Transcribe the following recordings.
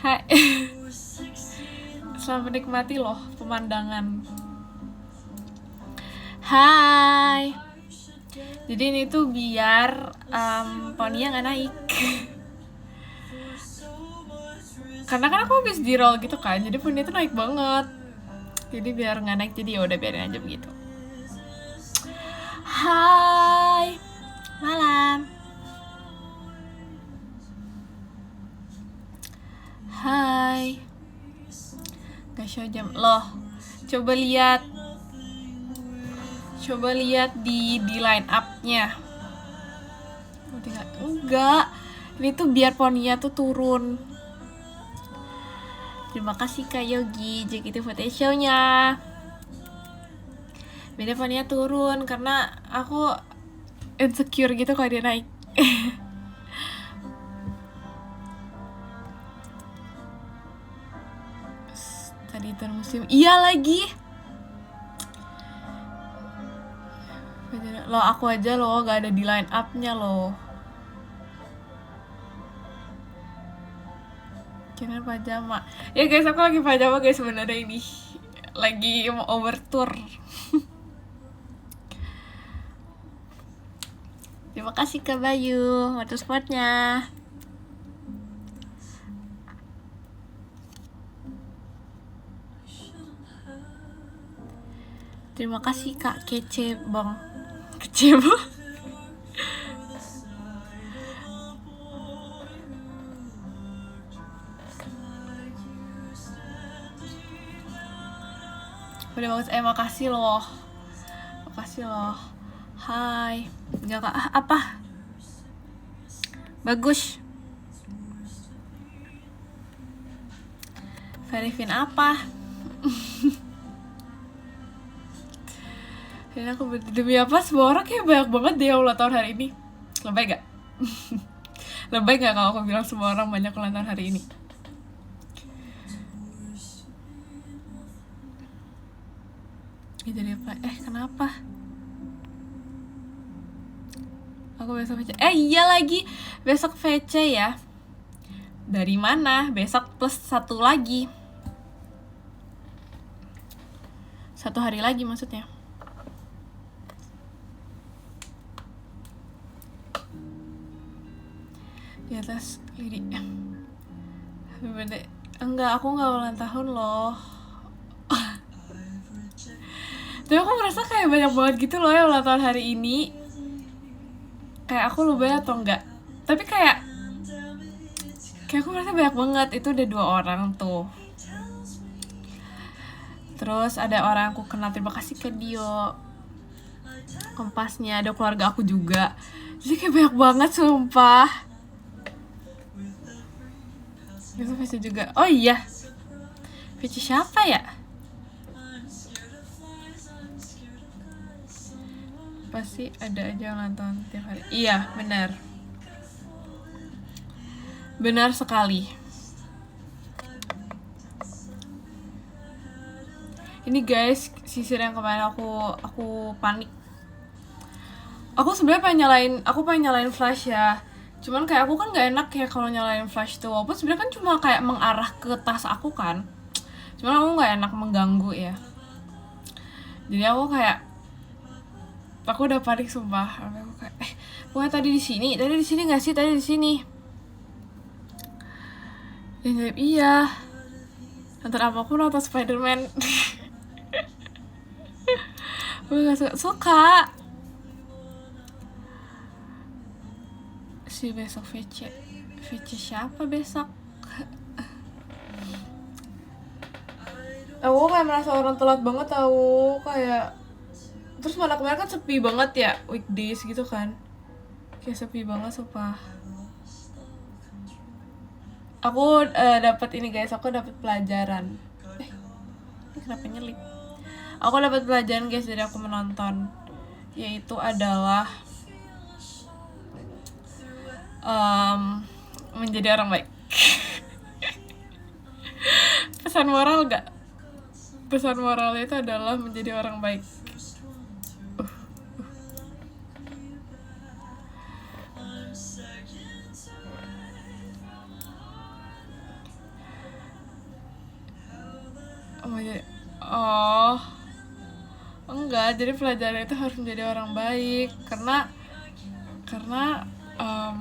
Hai. Selamat menikmati loh pemandangan. Hai. Jadi ini tuh biar poninya nggak naik. Karena kan aku habis di roll gitu kan, jadi poninya tuh naik banget. Jadi biar nggak naik, jadi ya udah biarin aja begitu. Hai. Malam. Hai. Gak show jam loh. Coba lihat di line up-nya. Enggak. Ini tuh biar poninya tuh turun. Terima kasih Kak Yogi, JKT Photo Show-nya. Biar poninya turun karena aku insecure gitu kalau dia naik. Tadi turun musim. Iya lagi. Loh aku aja loh gak ada di line up-nya loh. Kira pajama. Ya guys, aku lagi pajama guys sebenarnya ini. Lagi mau overtour. Terima kasih Kak Bayu motorsportnya. Terima kasih Kak Kece Bang. Kece Bang. Udah bagus, makasih loh. Makasih loh. Hai. Enggak Kak, apa? Bagus. Verifin apa? Dan aku demi apa semua orang kayak banyak banget dia ulang tahun hari ini. Lebay gak? Lebay gak kalau aku bilang semua orang banyak ulang tahun hari ini? Ya, jadi apa? Kenapa? Aku besok VC. Iya lagi. Besok VC ya. Dari mana? Besok plus 1 lagi. 1 hari lagi maksudnya. Di atas Lidi. Enggak, aku gak ulang tahun loh. Tapi aku merasa kayak banyak banget gitu loh ya ulang tahun hari ini. Kayak aku lupa atau enggak. Tapi kayak aku merasa banyak banget. Itu udah 2 orang tuh. Terus ada orang aku kenal, terima kasih ke Dio. Kompasnya, ada keluarga aku juga. Jadi kayak banyak banget sumpah. Itu VC juga. Oh iya. VC siapa ya? Pasti ada aja ulang tahun tiap hari. Iya, benar. Benar sekali. Ini guys, sisir yang kemarin aku panik. Aku sebenarnya pengen nyalain flash ya. Cuman kayak aku kan nggak enak ya kalau nyalain flash tuh. Walaupun sebenarnya kan cuma kayak mengarah ke tas aku kan. Cuman aku nggak enak mengganggu ya. Jadi aku udah panik sumpah. Aku kayak pokoknya tadi di sini nggak sih? Tadi di sini. Dan jawab iya. Nonton apa? Aku nonton Spider-Man. Aku gak suka. Si besok VC siapa besok? Aku kayak merasa orang telat banget tahu kayak. Terus malah kemarin kan sepi banget ya, weekdays gitu kan. Kayak sepi banget sumpah. Aku dapat ini guys, aku dapat pelajaran. Ini kenapa nyelip? Aku dapat pelajaran guys dari aku menonton, yaitu adalah menjadi orang baik. Pesan moral gak? Pesan moral itu adalah menjadi orang baik. Oh, enggak, jadi pelajaran itu harus menjadi orang baik karena em,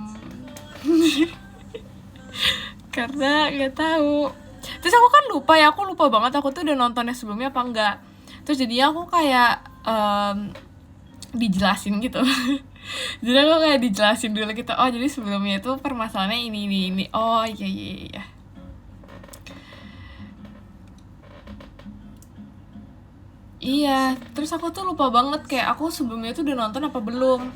karena nggak tahu. Terus aku kan lupa ya, aku lupa banget aku tuh udah nontonnya sebelumnya apa enggak. Terus jadinya aku kayak dijelasin gitu. Jadi aku kayak dijelasin dulu gitu. Oh, jadi sebelumnya itu permasalahannya ini. Oh, iya. Iya, terus aku tuh lupa banget kayak aku sebelumnya tuh udah nonton apa belum.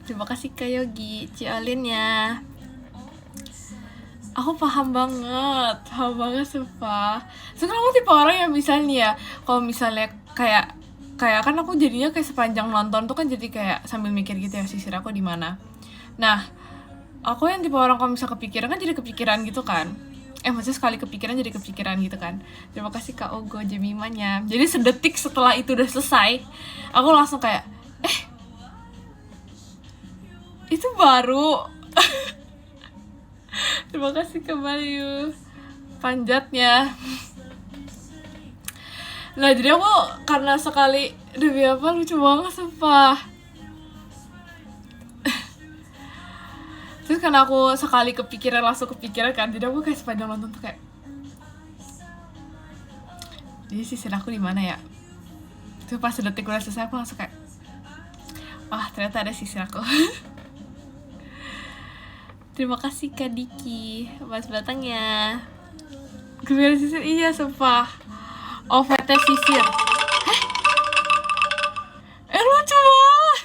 Terima kasih Kak Yogi, Cialin ya. Aku paham banget sumpah. Sekarang aku tipe orang yang misalnya ya, kalau misalnya kayak kan aku jadinya kayak sepanjang nonton tuh kan jadi kayak sambil mikir gitu ya sisir aku di mana. Nah, aku yang tipe orang kalau misal kepikiran kan jadi kepikiran gitu kan. Maksudnya sekali kepikiran jadi kepikiran gitu kan. Terima kasih Kak Ogo Jemimanya. Jadi sedetik setelah itu udah selesai, aku langsung kayak, itu baru. Terima kasih Kak Bayu panjatnya. Nah jadi aku karena sekali demi apa lucu banget sumpah. Terus karena aku sekali kepikiran langsung kepikiran kan, jadi aku kayak sepanjang nonton tuh kayak, jadi sisir aku di mana ya? Terus pas sedetik udah selesai aku langsung kayak, ternyata ada sisir aku. Terima kasih Kak Diki mas datangnya. Gue sisir, iya sumpah. OVT sisir. Lucu banget.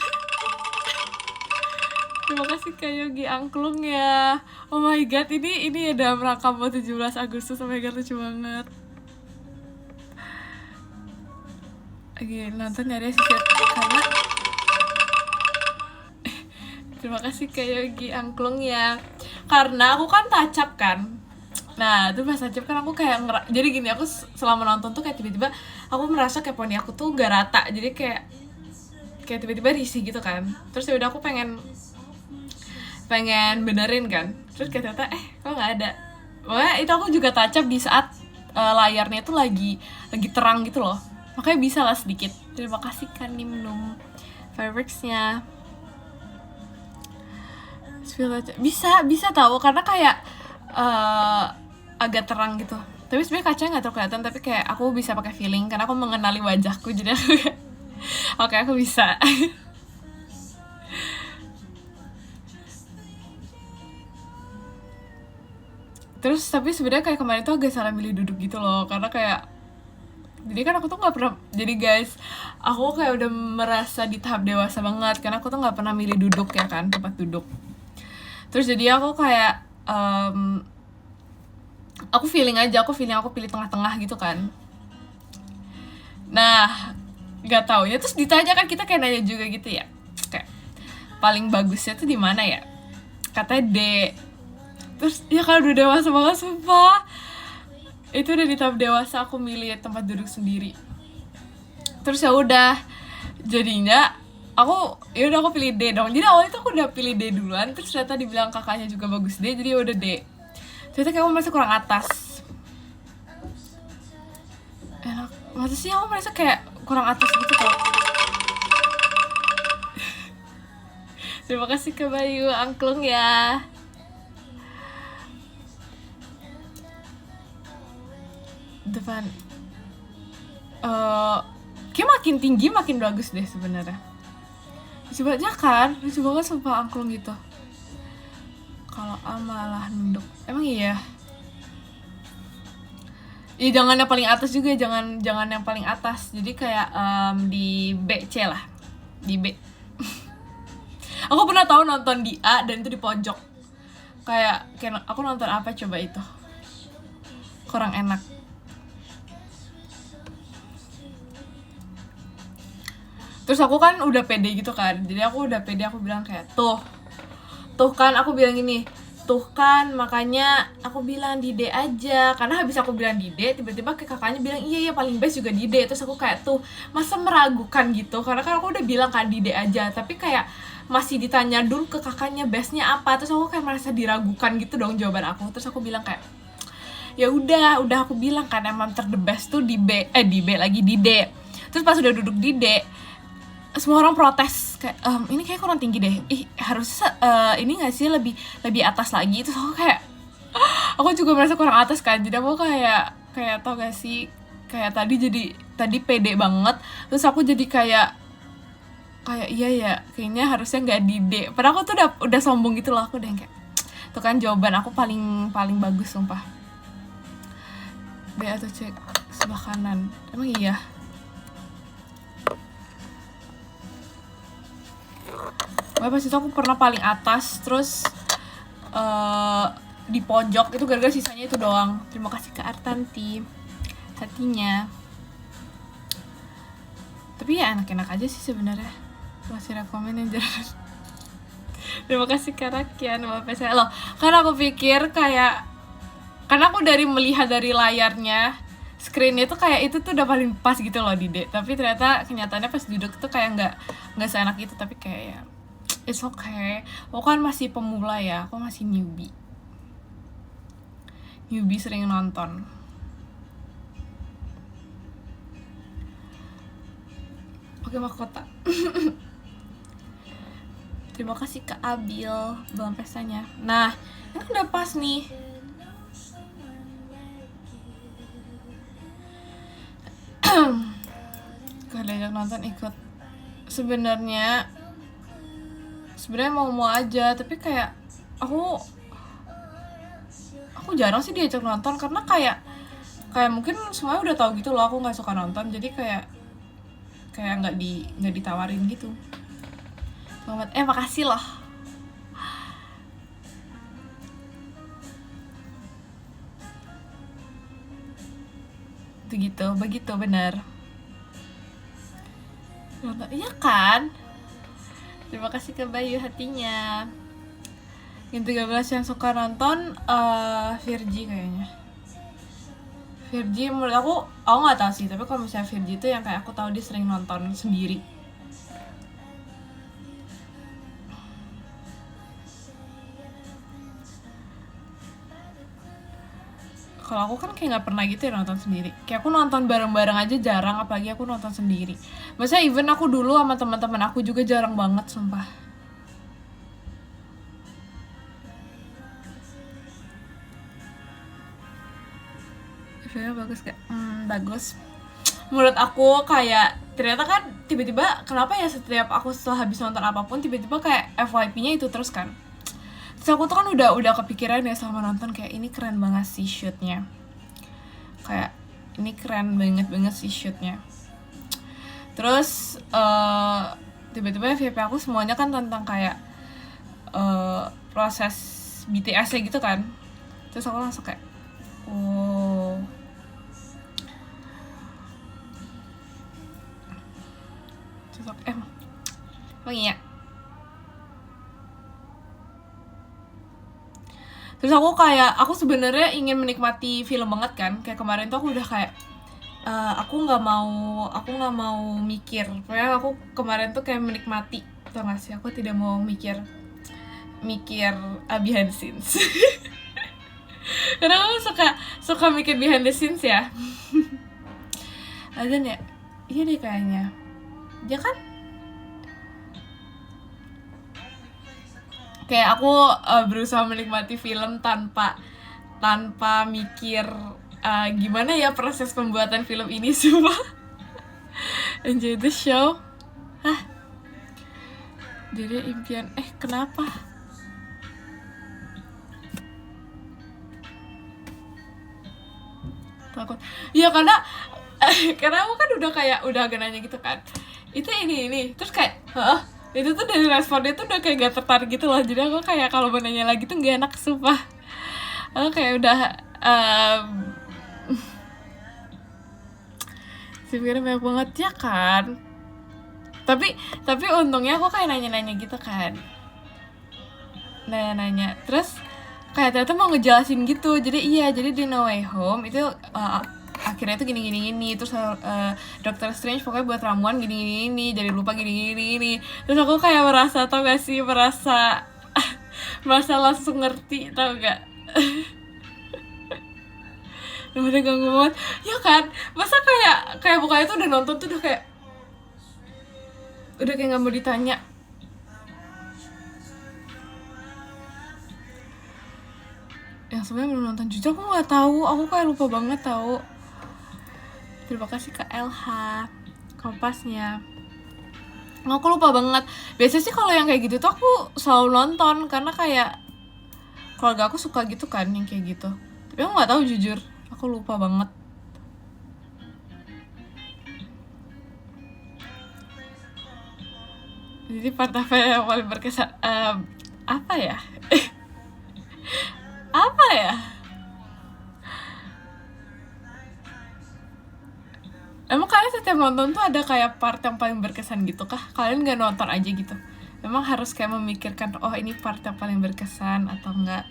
Terima kasih Kak Yogi Angklung ya. Oh my god, ini ada rangka buat 17 Agustus. Oh my god, lucu banget. Oke, nonton nyari sisir karena terima kasih Kak Yogi Angklung ya. Karena aku kan tacap kan. Nah, itu pas tacap kan aku kayak jadi gini, aku selama nonton tuh kayak tiba-tiba aku merasa kayak poni aku tuh gak rata. Jadi kayak tiba-tiba risih gitu kan. Terus ya udah aku pengen benerin kan. Terus kayak ternyata kok nggak ada. Pokoknya itu aku juga tacap di saat layarnya itu lagi terang gitu loh. Makanya bisa lah sedikit. Terima kasih kan Nimnum fireworksnya. Bisa tahu karena kayak agak terang gitu. Tapi sebenarnya kacanya nggak terlalu kelihatan, tapi kayak aku bisa pakai feeling karena aku mengenali wajahku, jadi aku oke, aku bisa. Terus tapi sebenarnya kayak kemarin tuh agak salah milih duduk gitu loh, karena kayak jadi kan aku tuh nggak pernah, jadi guys aku kayak udah merasa di tahap dewasa banget karena aku tuh nggak pernah milih duduk ya kan, tempat duduk. Terus jadi aku kayak aku feeling aku pilih tengah-tengah gitu kan. Nah nggak tahu ya, terus ditanya kan kita kayak nanya juga gitu ya, kayak paling bagusnya tuh di mana ya, katanya D. Terus ya kalau udah dewasa banget sumpah, itu udah di tahap dewasa aku milih tempat duduk sendiri. Terus ya udah jadinya aku pilih D dong. Jadi awalnya tuh aku udah pilih D duluan, terus ternyata dibilang kakaknya juga bagus D, jadi ya udah D. Ternyata kayak aku merasa kurang atas. Enak, maksudnya sih aku merasa kayak kurang atas gitu kok. Terima kasih Kak Bayu Angklung ya. Depan kayak makin tinggi makin bagus deh sebenarnya. Lucu banget ya kan, lucu banget sumpah angklung gitu. Kalau A malah nunduk, emang iya? Ya jangan yang paling atas juga, jangan yang paling atas. Jadi kayak di B, C lah, di B. Aku pernah tahu nonton di A dan itu di pojok. Kayak aku nonton apa coba itu, kurang enak. Terus aku kan udah pede gitu kan, jadi aku udah pede, aku bilang kayak tuh kan aku bilang gini, tuh kan makanya aku bilang di D aja, karena habis aku bilang di D tiba-tiba ke kakaknya bilang iya paling best juga di D. Terus aku kayak tuh masa meragukan gitu, karena kan aku udah bilang kan di D aja, tapi kayak masih ditanya dulu ke kakaknya bestnya apa. Terus aku kayak merasa diragukan gitu dong jawaban aku. Terus aku bilang kayak ya udah aku bilang kan emang the best tuh di B lagi di D. Terus pas udah duduk di D, semua orang protes kayak ini kayak kurang tinggi deh, harusnya ini nggak sih lebih atas lagi. Terus aku kayak aku juga merasa kurang atas kan, jadi aku kayak tau gak sih, kayak tadi pede banget, terus aku jadi kayak iya ya kayaknya harusnya nggak di D, padahal aku tuh udah sombong gitu loh. Aku udah kayak tuh kan jawaban aku paling bagus sumpah. B atau C sebelah kanan, emang iya. Pas itu aku pernah paling atas, terus di pojok itu gara-gara sisanya itu doang. Terima kasih ke Artanti hatinya. Tapi ya enak-enak aja sih sebenarnya. Masih rekomen yang jalan. Terima kasih Kak Rakian Bapak saya loh. Karena aku pikir kayak, karena aku melihat dari layarnya, screennya tuh kayak itu tuh udah paling pas gitu loh di D. Tapi ternyata kenyataannya pas duduk tuh kayak nggak seenak itu. Tapi kayak ya it's okay. Aku kan masih pemula ya, aku masih newbie sering nonton. Oke, mahkota. Terima kasih Kak Abil belum pestanya. Nah, ini udah pas nih. Kalau diajak nonton ikut. Sebenarnya mau aja, tapi kayak aku jarang sih diajak nonton karena kayak mungkin semuanya udah tahu gitu loh aku nggak suka nonton, jadi kayak nggak ditawarin gitu. Selamat, makasih loh. Begitu benar. Iya kan? Terima kasih ke Bayu hatinya. Yang 13 yang suka nonton Virgi kayaknya. Virgi menurut aku nggak tahu sih, tapi kalau misalnya Virgi itu yang kayak aku tahu dia sering nonton sendiri. Kalau aku kan kayak nggak pernah gitu ya nonton sendiri. Kayak aku nonton bareng-bareng aja jarang, apalagi aku nonton sendiri. Maksudnya even aku dulu sama teman-teman aku juga jarang banget sumpah. Filmnya bagus gak? Bagus. Menurut aku kayak ternyata kan tiba-tiba kenapa ya setiap aku setelah habis nonton apapun tiba-tiba kayak FYP-nya itu terus kan. Terus aku tuh kan udah kepikiran ya selama nonton kayak ini keren banget sih shootnya. Kayak ini keren banget sih shootnya. Terus tiba-tiba FYP aku semuanya kan tentang kayak proses BTS-nya gitu kan. Terus aku langsung kayak oh. Cocok emang iya. Terus aku sebenarnya ingin menikmati film banget kan. Kayak kemarin tuh aku udah kayak aku nggak mau mikir. Pokoknya aku kemarin tuh kayak menikmati, tau gak sih, aku tidak mau mikir behind the scenes. Karena aku suka mikir behind the scenes ya. Azan ya? Iya deh kayaknya. Ya kan? Kayak aku berusaha menikmati film tanpa mikir gimana ya proses pembuatan film ini semua. Enjoy the show. Jadi impian kenapa? Takut. Ya karena aku kan udah agak nanya gitu kan. Itu ini. Terus kayak, itu tuh dari responnya tuh udah kayak gak tertarik gitu loh. Jadi aku kayak kalau mau nanya lagi tuh gak enak sumpah. Aku kayak udah sebenarnya banyak banget ya kan. Tapi untungnya aku kayak nanya-nanya gitu kan. Nanya. Terus kayak ternyata mau ngejelasin gitu. Jadi di No Way Home itu akhirnya tuh gini. Terus Doctor Strange pokoknya buat ramuan gini. Jadi lupa gini. Terus aku kayak merasa, tau gak sih, merasa langsung ngerti, tau gak? udah ganggu banget ya kan, masa kayak bukannya tuh udah nonton tuh udah kayak nggak mau ditanya. Yang sebenarnya belum nonton, jujur aku nggak tahu, aku kayak lupa banget tahu. Terima kasih ke LH Kompasnya. Aku lupa banget. Biasanya sih kalau yang kayak gitu tuh aku selalu nonton karena kayak keluarga aku suka gitu kan yang kayak gitu. Tapi aku nggak tahu jujur, aku lupa banget. Jadi part apa yang paling berkesan? Apa ya? Apa ya? Emang kalian setiap nonton tuh ada kayak part yang paling berkesan gitu kah? Kalian nggak nonton aja gitu? Emang harus kayak memikirkan, oh ini part yang paling berkesan atau enggak?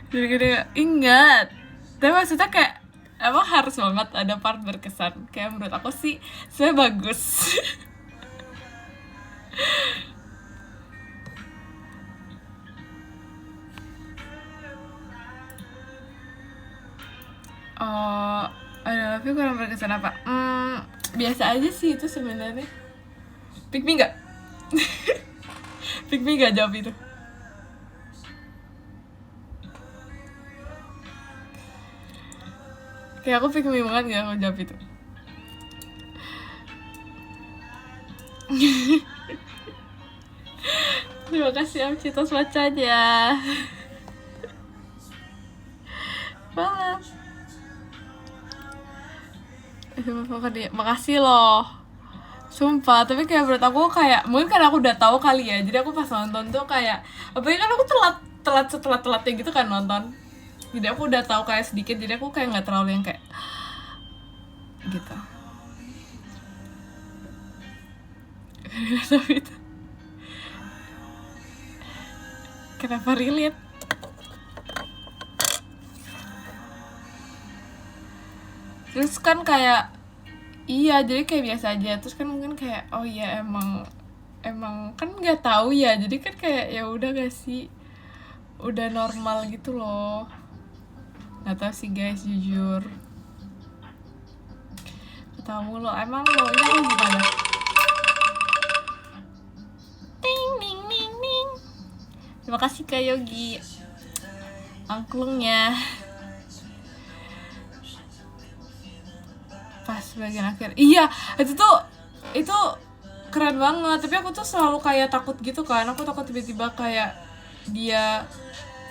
Jadi ingat. Tapi maksudnya kayak emang harus banget ada part berkesan. Kayak menurut aku sih sebenarnya bagus. Ada tapi kurang berkesan apa? Biasa aja sih itu sebenarnya. Pick me nggak? Pick me nggak jawab itu? Kayak aku pick me banget nggak kalau jawab itu. Terima kasih Om Citos bacanya. Malam. Makasih loh. Sumpah, tapi kayak menurut aku kayak mungkin karena aku udah tahu kali ya. Jadi aku pas nonton tuh kayak apalagi kan aku telatnya gitu kan nonton. Jadi aku udah tahu kayak sedikit, jadi aku kayak nggak terlalu yang kayak gitu. Tapi itu kenapa relate? Terus kan kayak iya, jadi kayak biasa aja. Terus kan mungkin kayak oh iya emang kan nggak tahu ya. Jadi kan kayak ya udah gak sih, udah normal gitu loh. Nggak tahu sih guys, jujur. Ketemu lo, emang lo ini gimana? Ting ning ning ning. Terima kasih Kak Yogi angklungnya. Pas bagian akhir, iya itu keren banget. Tapi aku tuh selalu kayak takut gitu kan, aku takut tiba-tiba kayak dia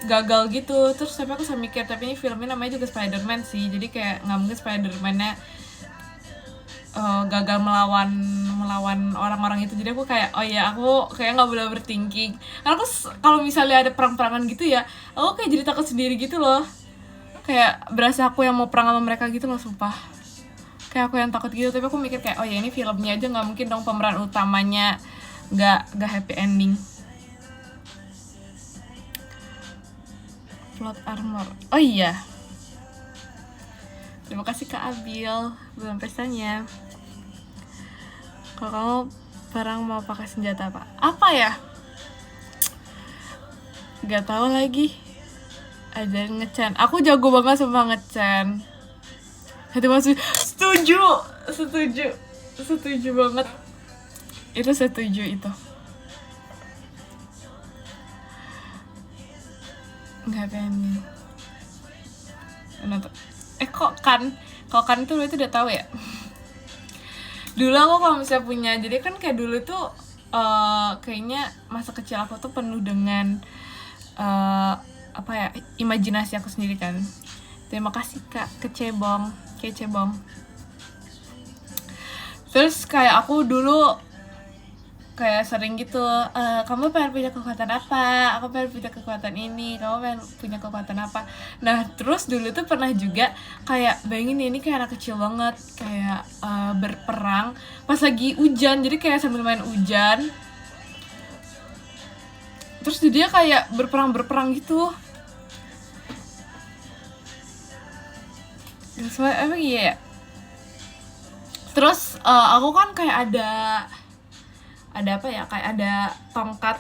gagal gitu. Terus tapi aku sampai mikir, tapi ini filmnya namanya juga Spider-Man sih, jadi kayak nggak mungkin Spider-Man-nya gagal melawan orang-orang itu. Jadi aku kayak oh ya, aku kayak nggak boleh overthinking. Karena aku kalau misalnya ada perang-perangan gitu ya, aku kayak jadi takut sendiri gitu loh. Kayak berasa aku yang mau perang sama mereka gitu loh, sumpah. Kayak aku yang takut gitu. Tapi aku mikir kayak oh ya ini filmnya aja, nggak mungkin dong pemeran utamanya nggak happy ending. Plot armor, oh iya, terima kasih Kak Abil belum pestanya. Kalau kamu perang mau pakai senjata apa ya? Gak tahu lagi. Ada ngecan, aku jago banget sama ngecan. Hati masuk setuju banget. Itu setuju itu. Nggak pengen. Kok kan itu udah tahu ya. Dulu aku kalau misalnya punya, jadi kan kayak dulu tuh kayaknya masa kecil aku tuh penuh dengan apa ya, imajinasi aku sendiri kan. Terima kasih Kak Kecebong. Terus kayak aku dulu kayak sering gitu, kamu pengen punya kekuatan apa? Aku pengen punya kekuatan ini. Kamu pengen punya kekuatan apa? Nah terus dulu tuh pernah juga kayak bayangin ini kayak anak kecil banget, kayak berperang pas lagi hujan. Jadi kayak sambil main hujan, terus dia kayak berperang gitu. Emang iya ya. Terus aku kan kayak ada apa ya, kayak ada tongkat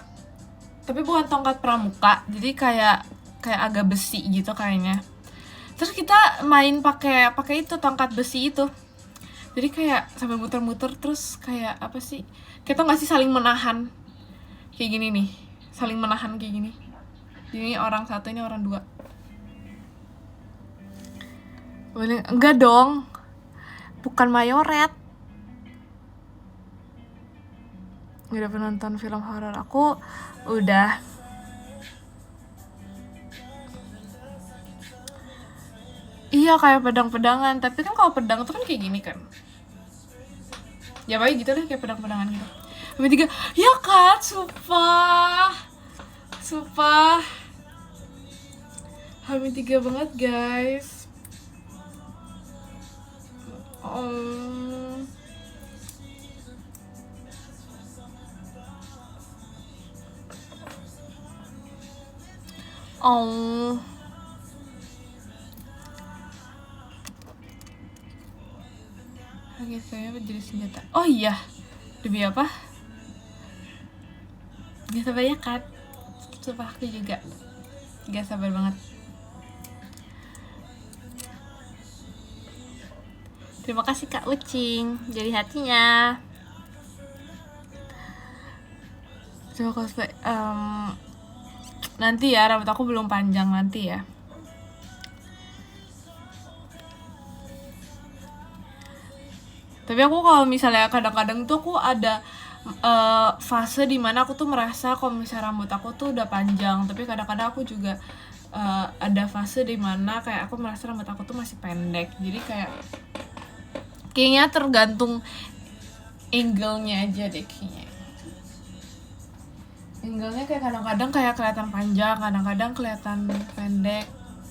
tapi bukan tongkat pramuka, jadi kayak agak besi gitu kayaknya. Terus kita main pakai itu tongkat besi itu, jadi kayak sambil muter-muter, terus kayak apa sih, kita nggak sih saling menahan kayak gini nih, saling menahan kayak gini. Ini orang satu, ini orang dua. Enggak dong, bukan mayoret. Udah penonton film horor aku udah. Iya kayak pedang-pedangan, tapi kan kalau pedang tuh kan kayak gini kan. Ya baik gitu deh, kayak pedang-pedangan gitu. Habis 3, ya kan, sumpah. Habis 3 banget guys. Oke, saya jadi senjata. Oh iya, demi apa? Gak sabar ya kan? Sumpah aku juga gak sabar banget. Terima kasih Kak Ucing, jadi hatinya. Coba cosplay. Nanti ya, rambut aku belum panjang nanti ya. Tapi aku kalau misalnya kadang-kadang tuh aku ada fase dimana aku tuh merasa kalau misalnya rambut aku tuh udah panjang, tapi kadang-kadang aku juga ada fase dimana kayak aku merasa rambut aku tuh masih pendek. Jadi kayaknya tergantung angle-nya aja deh kayaknya. Angle-nya kayak kadang-kadang kayak kelihatan panjang, kadang-kadang kelihatan pendek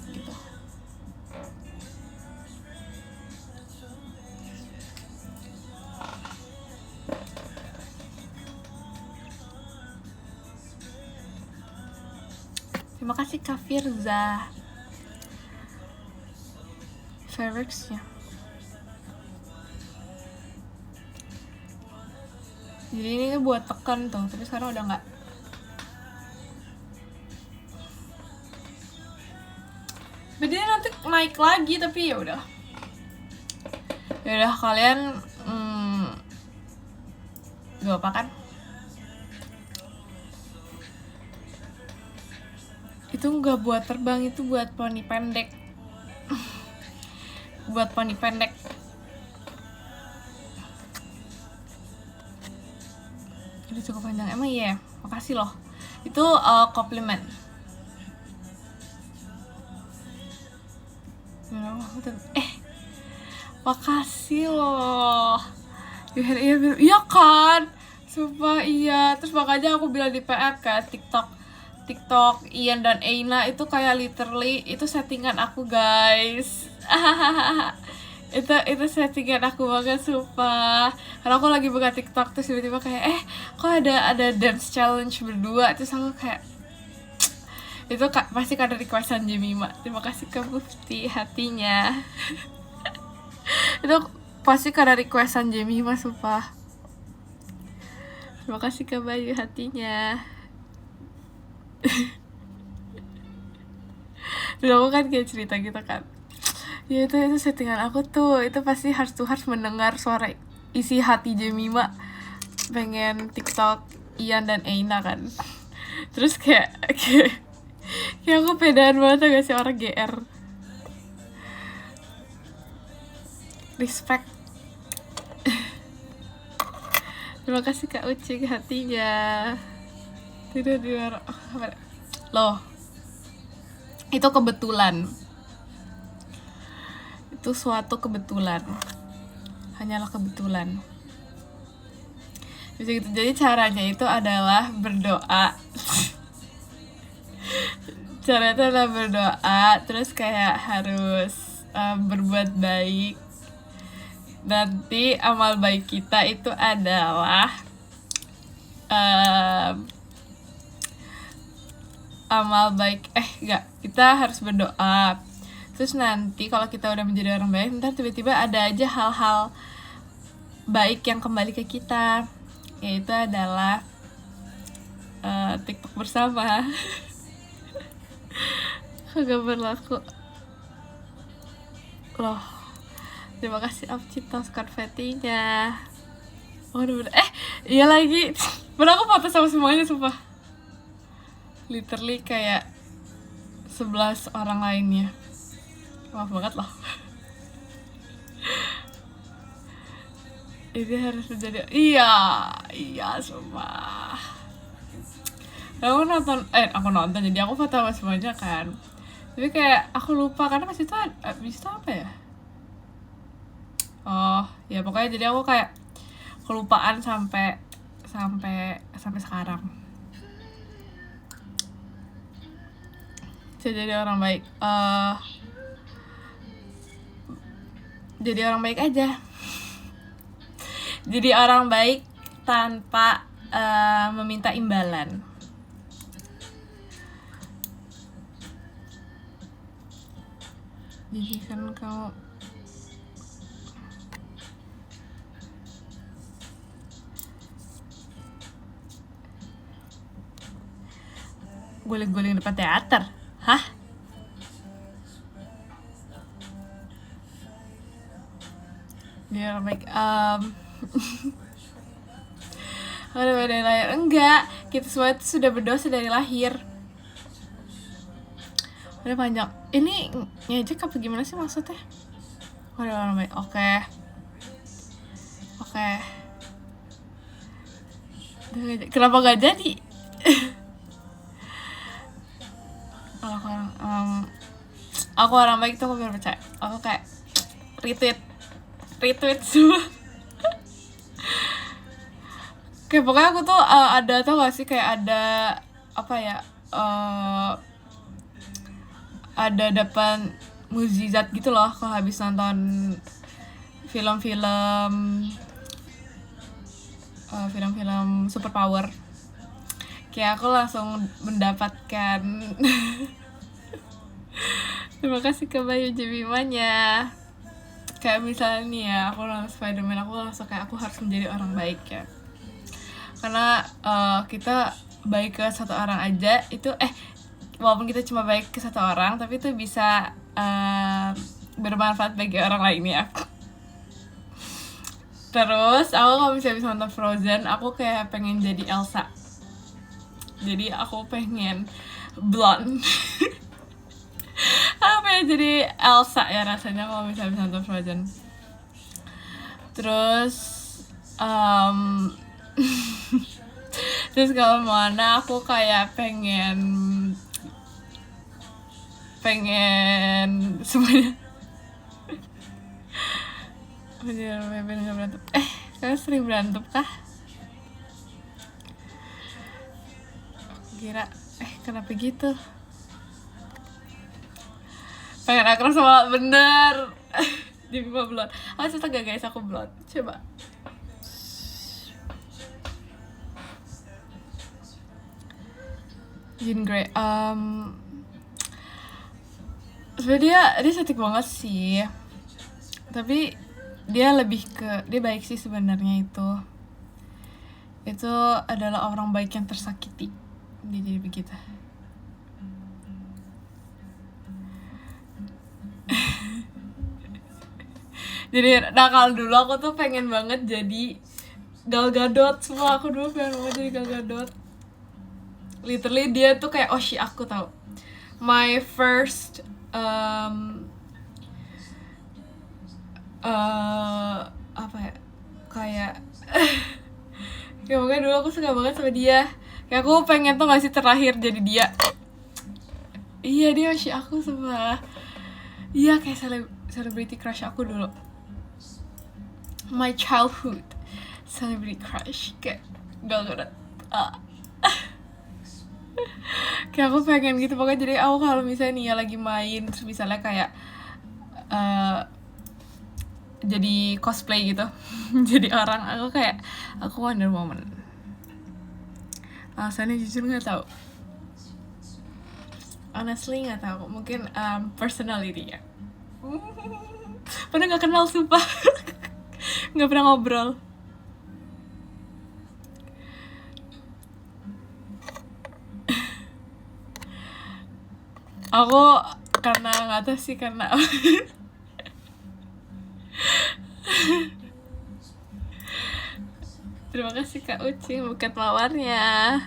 gitu. Terima kasih Kak Firza. Fireworks-nya. Jadi ini buat tekan tuh, tapi sekarang udah nggak. Bedanya nanti naik lagi, tapi ya udah. Ya udah kalian gak apa kan? Itu nggak buat terbang, itu buat poni pendek. Buat poni pendek. Ini cukup panjang, emang iya. Makasih loh. Itu compliment. Makasih loh. Iya kan? Sumpah iya. Terus makanya aku bilang di PF kan, TikTok Ian dan Eina itu kayak literally itu settingan aku guys. itu settingan aku banget sumpah. Karena aku lagi buka TikTok terus tiba-tiba kayak kok ada dance challenge berdua, terus aku kayak itu pasti karena requestan Jemima. Terima kasih Kak Bufti hatinya. Itu pasti karena requestan Jemima sumpah. Terima kasih Kak Bayu hatinya. Dulu aku kan kayak cerita gitu kan, ya itu settingan aku tuh, itu pasti harus mendengar suara isi hati Jemima pengen TikTok Ian dan Eina kan. Terus kayak aku pedaan banget gak sih orang GR. Respect. Terima kasih Kak Ucing hatinya. Tidak di luar loh, itu kebetulan, itu suatu kebetulan, hanyalah kebetulan bisa gitu. Jadi caranya itu adalah berdoa. Caranya itu adalah berdoa, terus kayak harus berbuat baik. Nanti amal baik kita itu adalah amal baik kita harus berdoa. Terus nanti kalau kita udah menjadi orang baik, ntar tiba-tiba ada aja hal-hal baik yang kembali ke kita, yaitu adalah TikTok bersama. Kagak berlaku loh. Terima kasih Apcitos konfetinya. Waduh, iya lagi. Padahal aku foto sama semuanya, sumpah. Literally kayak 11 orang lainnya. Maaf banget loh. Ini harus menjadi iya sumpah. Aku nonton jadi aku foto sama semuanya kan. Tapi kayak aku lupa karena pas itu abis itu apa ya? Oh ya pokoknya jadi aku kayak kelupaan sampai sekarang. Jadi orang baik. Jadi orang baik aja. Jadi orang baik tanpa meminta imbalan. Jadi kan kamu guling-guling depan teater. Hah? Dia orang baik. Udah dari lahir. Enggak, kita semua itu sudah berdosa dari lahir. Udah panjang. Ini ngejek apa gimana sih maksudnya? Udah orang baik. Oke. Kenapa gak jadi? Aku orang baik tuh aku biar percaya. Aku kayak retweet semua. Kayak pokoknya aku tuh ada tau gak sih kayak ada apa ya? Ada depan mukjizat gitu loh kalau habis nonton film-film superpower. Kayak aku langsung mendapatkan terima kasih ke Bayu Jemimanya. Kayak misalnya nih ya, aku nonton Spider-Man, aku langsung kayak aku harus menjadi orang baik ya. Karena kita baik ke satu orang aja itu walaupun kita cuma baik ke satu orang, tapi itu bisa bermanfaat bagi orang lainnya. Terus aku kalau misalnya bisa nonton Frozen, aku kayak pengen jadi Elsa. Jadi aku pengen blonde. Aku pengen jadi Elsa ya rasanya kalau misalnya bisa nonton Frozen. Terus terus kalau Moana aku kayak pengen semuanya. Bener gak berantem. Kalian sering berantem kah? Aku kira kenapa gitu? Pengen akrab sama bener. Jadi mau blonde. Cerita gak guys aku blonde? Coba. Jean Grey. Sebenernya dia cantik banget sih. Tapi dia baik sih sebenarnya itu. Itu adalah orang baik yang tersakiti. Dia jadi begitu. Jadi kalau dulu aku tuh pengen banget jadi Gal Gadot. Semua aku dulu pengen banget jadi Gal Gadot. Literally dia tuh kayak aku tau. My first apa ya, kayak pokoknya dulu aku suka banget sama dia. Kayak aku pengen tuh gak sih terakhir jadi dia. Iya dia aku semua. Iya kayak celebrity crush aku dulu. My childhood celebrity crush kayak Gal Gadot. Kayak aku pengen gitu pokoknya. Jadi aku kalau misalnya nih ya lagi main terus misalnya kayak jadi cosplay gitu jadi orang, aku Wonder Woman. Alasannya jujur nggak tahu, honestly nggak tahu. Mungkin personality ya. Padahal nggak kenal sumpah. Nggak pernah ngobrol. Aku karena nggak tahu sih, karena terima kasih Kak Ucing buket mawarnya.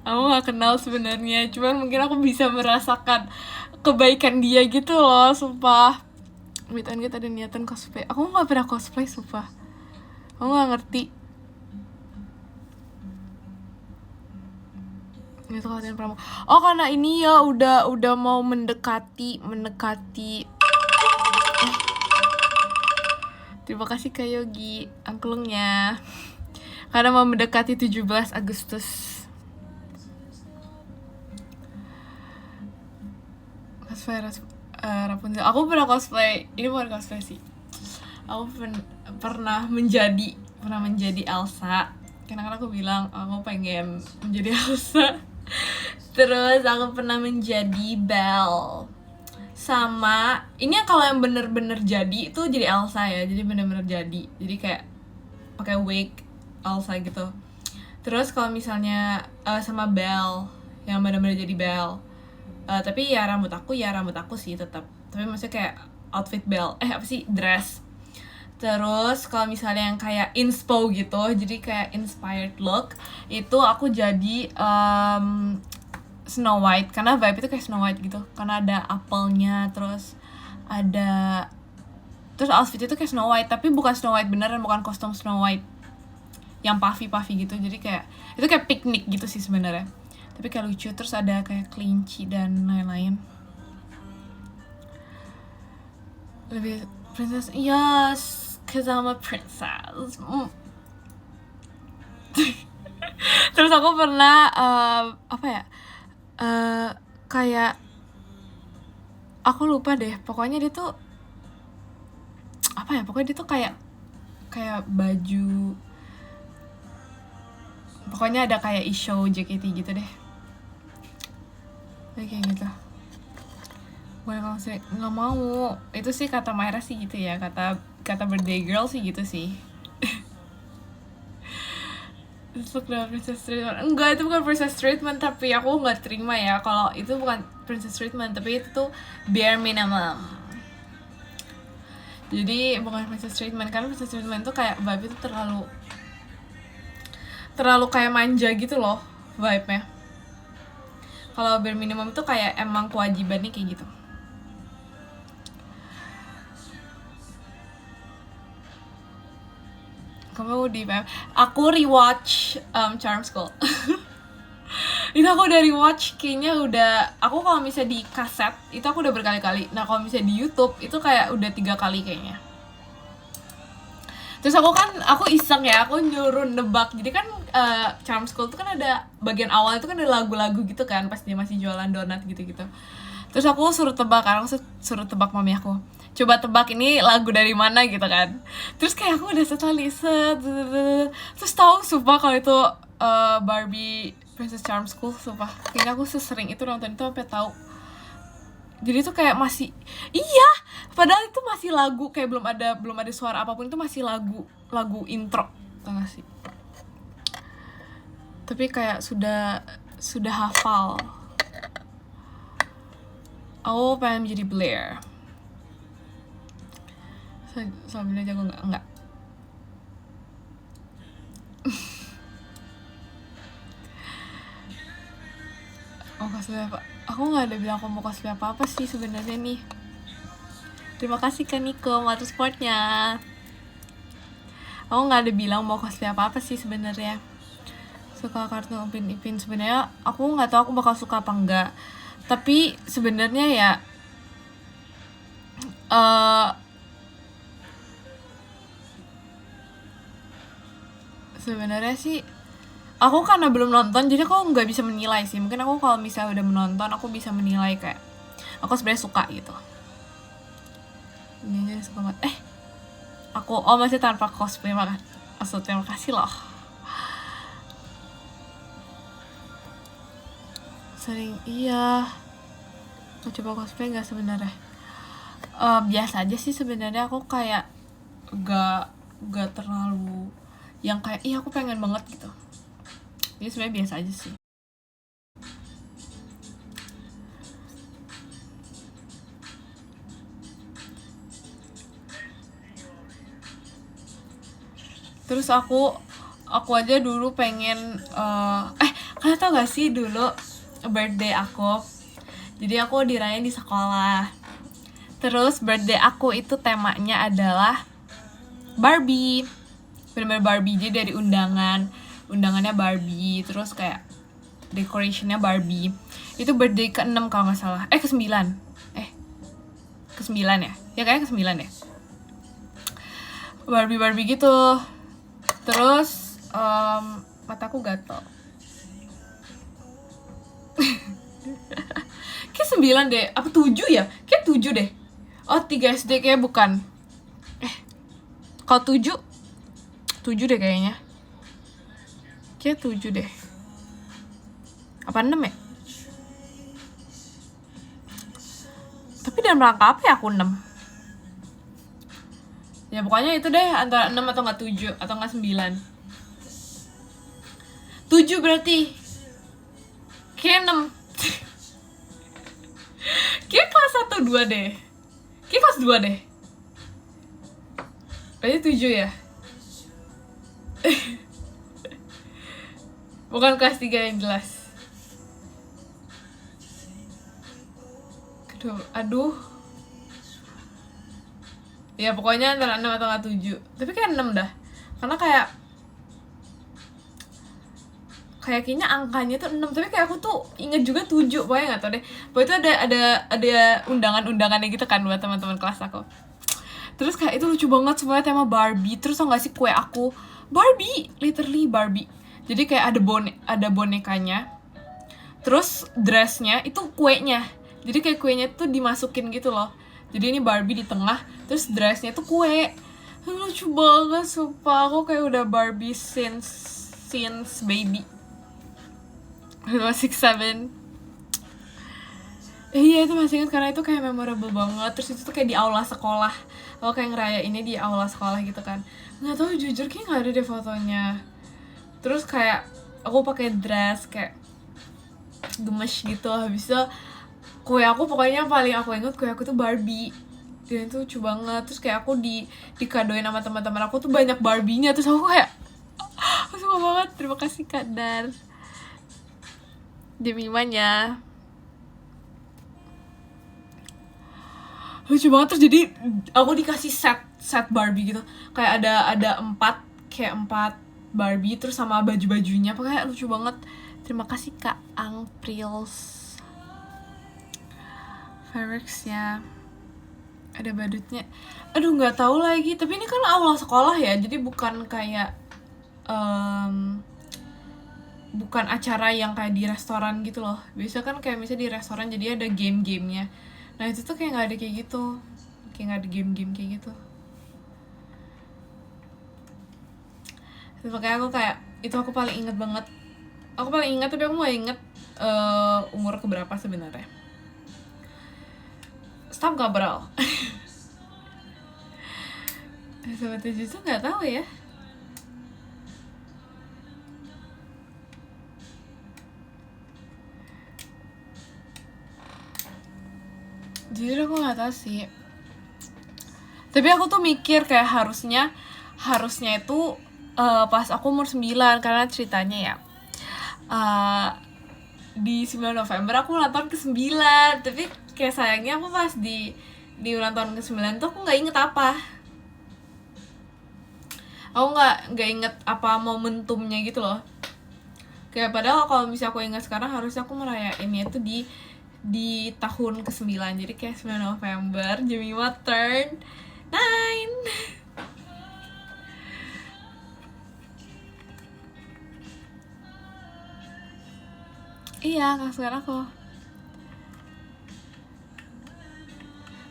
Aku nggak kenal sebenarnya, cuman mungkin aku bisa merasakan kebaikan dia gitu loh, sumpah. Meet and Greet ada niatan cosplay. Aku nggak pernah cosplay, sumpah. Aku nggak ngerti. Itu latihan pramuka. Oh, karena ini ya udah mau mendekati. Terima kasih Kak Yogi, angklungnya. Karena mau mendekati 17 Agustus. Cosplay Rapunzel. Aku pernah cosplay. Ini bukan cosplay sih. Aku pernah menjadi Elsa. Karena aku bilang aku pengen menjadi Elsa. Terus aku pernah menjadi Belle. Sama ini kalau yang bener-bener jadi itu jadi Elsa ya. Jadi bener-bener jadi. Jadi kayak pakai wig Elsa gitu. Terus kalau misalnya sama Belle yang bener-bener jadi Belle. Tapi ya rambut aku sih tetap. Tapi maksudnya kayak outfit Belle. Apa sih, dress. Terus kalau misalnya yang kayak inspo gitu, jadi kayak inspired look, itu aku jadi Snow White, karena vibe itu kayak Snow White gitu, karena ada apelnya, terus outfit itu kayak Snow White, tapi bukan Snow White beneran, bukan kostum Snow White yang puffy gitu, jadi kayak itu kayak piknik gitu sih sebenarnya, tapi kayak lucu. Terus ada kayak kelinci dan lain-lain. Lebih princess, yes, cause I'm a princess. Terus aku pernah kayak aku lupa deh, pokoknya dia tuh kayak baju, pokoknya ada kayak e-show JKT gitu deh, kayak gitu. Boleh kalau sih nggak mau, itu sih kata Myra sih gitu ya, kata birthday girl sih gitu sih. Itu udah princess treatment. Enggak, itu bukan princess treatment, tapi aku nggak terima ya kalau itu bukan princess treatment, tapi itu tuh bare minimum. Jadi bukan princess treatment, karena princess treatment tuh kayak vibe itu terlalu kayak manja gitu loh vibe-nya. Kalau bare minimum itu kayak emang kewajibannya kayak gitu. Kamu aku rewatch Charm School. Itu aku udah rewatch, kayaknya aku kalau misalnya di kaset itu aku udah berkali-kali. Nah kalau misalnya di YouTube itu kayak udah 3 kali kayaknya. Terus aku iseng ya, aku nyuruh nebak. Jadi kan Charm School itu kan ada bagian awal itu kan ada lagu-lagu gitu kan, pas dia masih jualan donat gitu-gitu. Terus aku suruh tebak mami aku, coba tebak ini lagu dari mana gitu kan. Terus kayak aku udah setelah listen, terus tahu sumpah kalau itu Barbie Princess Charm School, sumpah kayaknya aku sesering itu nonton itu sampai tahu. Jadi itu kayak masih, iya, padahal itu masih lagu, kayak belum ada suara apapun, itu masih lagu intro, tau gak sih? Tapi kayak sudah hafal. Aku pengen menjadi Blair. Soalnya jago enggak. Mau cosplay apa? Aku nggak ada bilang aku mau cosplay apa sih sebenarnya nih. Terima kasih Kak Niko atas supportnya. Aku nggak ada bilang mau cosplay apa sih sebenarnya. Suka kartun Upin Ipin, sebenarnya aku nggak tahu aku bakal suka apa enggak. Tapi sebenarnya ya sebenarnya sih aku karena belum nonton, jadi aku nggak bisa menilai sih. Mungkin aku kalau misalnya udah menonton, aku bisa menilai kayak aku sebenarnya suka gitu. Ini aja suka banget. Aku masih tanpa cosplay, maksudnya makasih loh. Sering, iya. Mau coba cosplay nggak sebenarnya? Biasa aja sih sebenarnya. Aku kayak gak terlalu yang kayak aku pengen banget gitu. Jadi sebenarnya biasa aja sih. Terus aku aja dulu pengen kalian tau gak sih dulu birthday aku, jadi aku dirayain di sekolah. Terus birthday aku itu temanya adalah Barbie, bener-bener Barbie. Jadi dari undangannya Barbie, terus kayak decorationnya Barbie. Itu birthday ke-6 kalau nggak salah, ke-9 ke-9 ya kayaknya ke-9 ya, Barbie gitu. Terus mataku gatel. Kayak 9 deh, apa 7 ya? Kayak 7 deh. Oh 3 SD kayak bukan. Kalau 7 deh kayaknya. Kayak 7 deh. Apa 6 ya? Tapi dalam rangka apa ya aku 6? Ya pokoknya itu deh, antara 6 atau nggak 7 atau nggak 9. 7 berarti. Kayak 6. Kayak kelas 1 2 deh. Kayak kelas 2 deh. Berarti 7 ya. Bukan kelas 3 yang jelas. Aduh. Ya pokoknya antara 6 atau nggak 7. Tapi kayak 6 dah. Karena kayaknya angkanya tuh 6, tapi kayak aku tuh inget juga 7, pokoknya nggak tau deh. Pokoknya itu ada undangannya gitu kan buat teman-teman kelas aku. Terus kayak itu lucu banget, semuanya tema Barbie. Terus tau gak sih kue aku Barbie, literally Barbie. Jadi kayak ada bonekanya, terus dressnya itu kuenya. Jadi kayak kuenya tuh dimasukin gitu loh. Jadi ini Barbie di tengah, terus dressnya tuh kue. Lucu banget, sumpah. Aku kayak udah Barbie since baby. 6, 7. Iya itu masih ingat karena itu kayak memorable banget. Terus itu tuh kayak di aula sekolah. Aku kayak ngerayainnya di aula sekolah gitu kan. Nggak tahu jujur kayak nggak ada deh fotonya. Terus kayak aku pakai dress kayak gemes gitu. Habis itu kue aku pokoknya paling aku inget kue aku tuh Barbie. Dan itu lucu banget. Terus kayak aku dikadoin sama teman-teman aku tuh banyak Barbie-nya. Terus aku kayak aku suka banget. Terima kasih Kak Dar. Jemimanya lucu banget. Terus jadi aku dikasih set Barbie gitu. Kayak ada 4 Barbie terus sama baju-bajunya. Pokoknya lucu banget. Terima kasih Kak Angprils. Fireworks ya. Ada badutnya. Aduh nggak tahu lagi. Tapi ini kan aula sekolah ya. Jadi bukan kayak bukan acara yang kayak di restoran gitu loh. Biasa kan kayak misalnya di restoran jadi ada game-gamenya. Nah itu tuh kayak nggak ada kayak gitu. Kayak nggak ada game-game kayak gitu. Terus makanya aku kayak itu aku paling inget banget. Aku paling inget, tapi aku nggak inget umur keberapa sebenarnya. Stop ngobrol. Sama 7 tuh nggak tahu ya. Jujur aku nggak tahu sih. Tapi aku tuh mikir kayak harusnya itu pas aku umur 9, karena ceritanya ya di 9 November aku ulang tahun ke-9. Tapi kayak sayangnya aku pas di ulang tahun ke-9 tuh aku nggak inget apa. Aku nggak inget apa momentumnya gitu loh. Kayak padahal kalau misalnya aku ingat sekarang harusnya aku merayainnya tuh di tahun ke-9. Jadi kayak 9 November Jemima turn 9. Iya, sekarang aku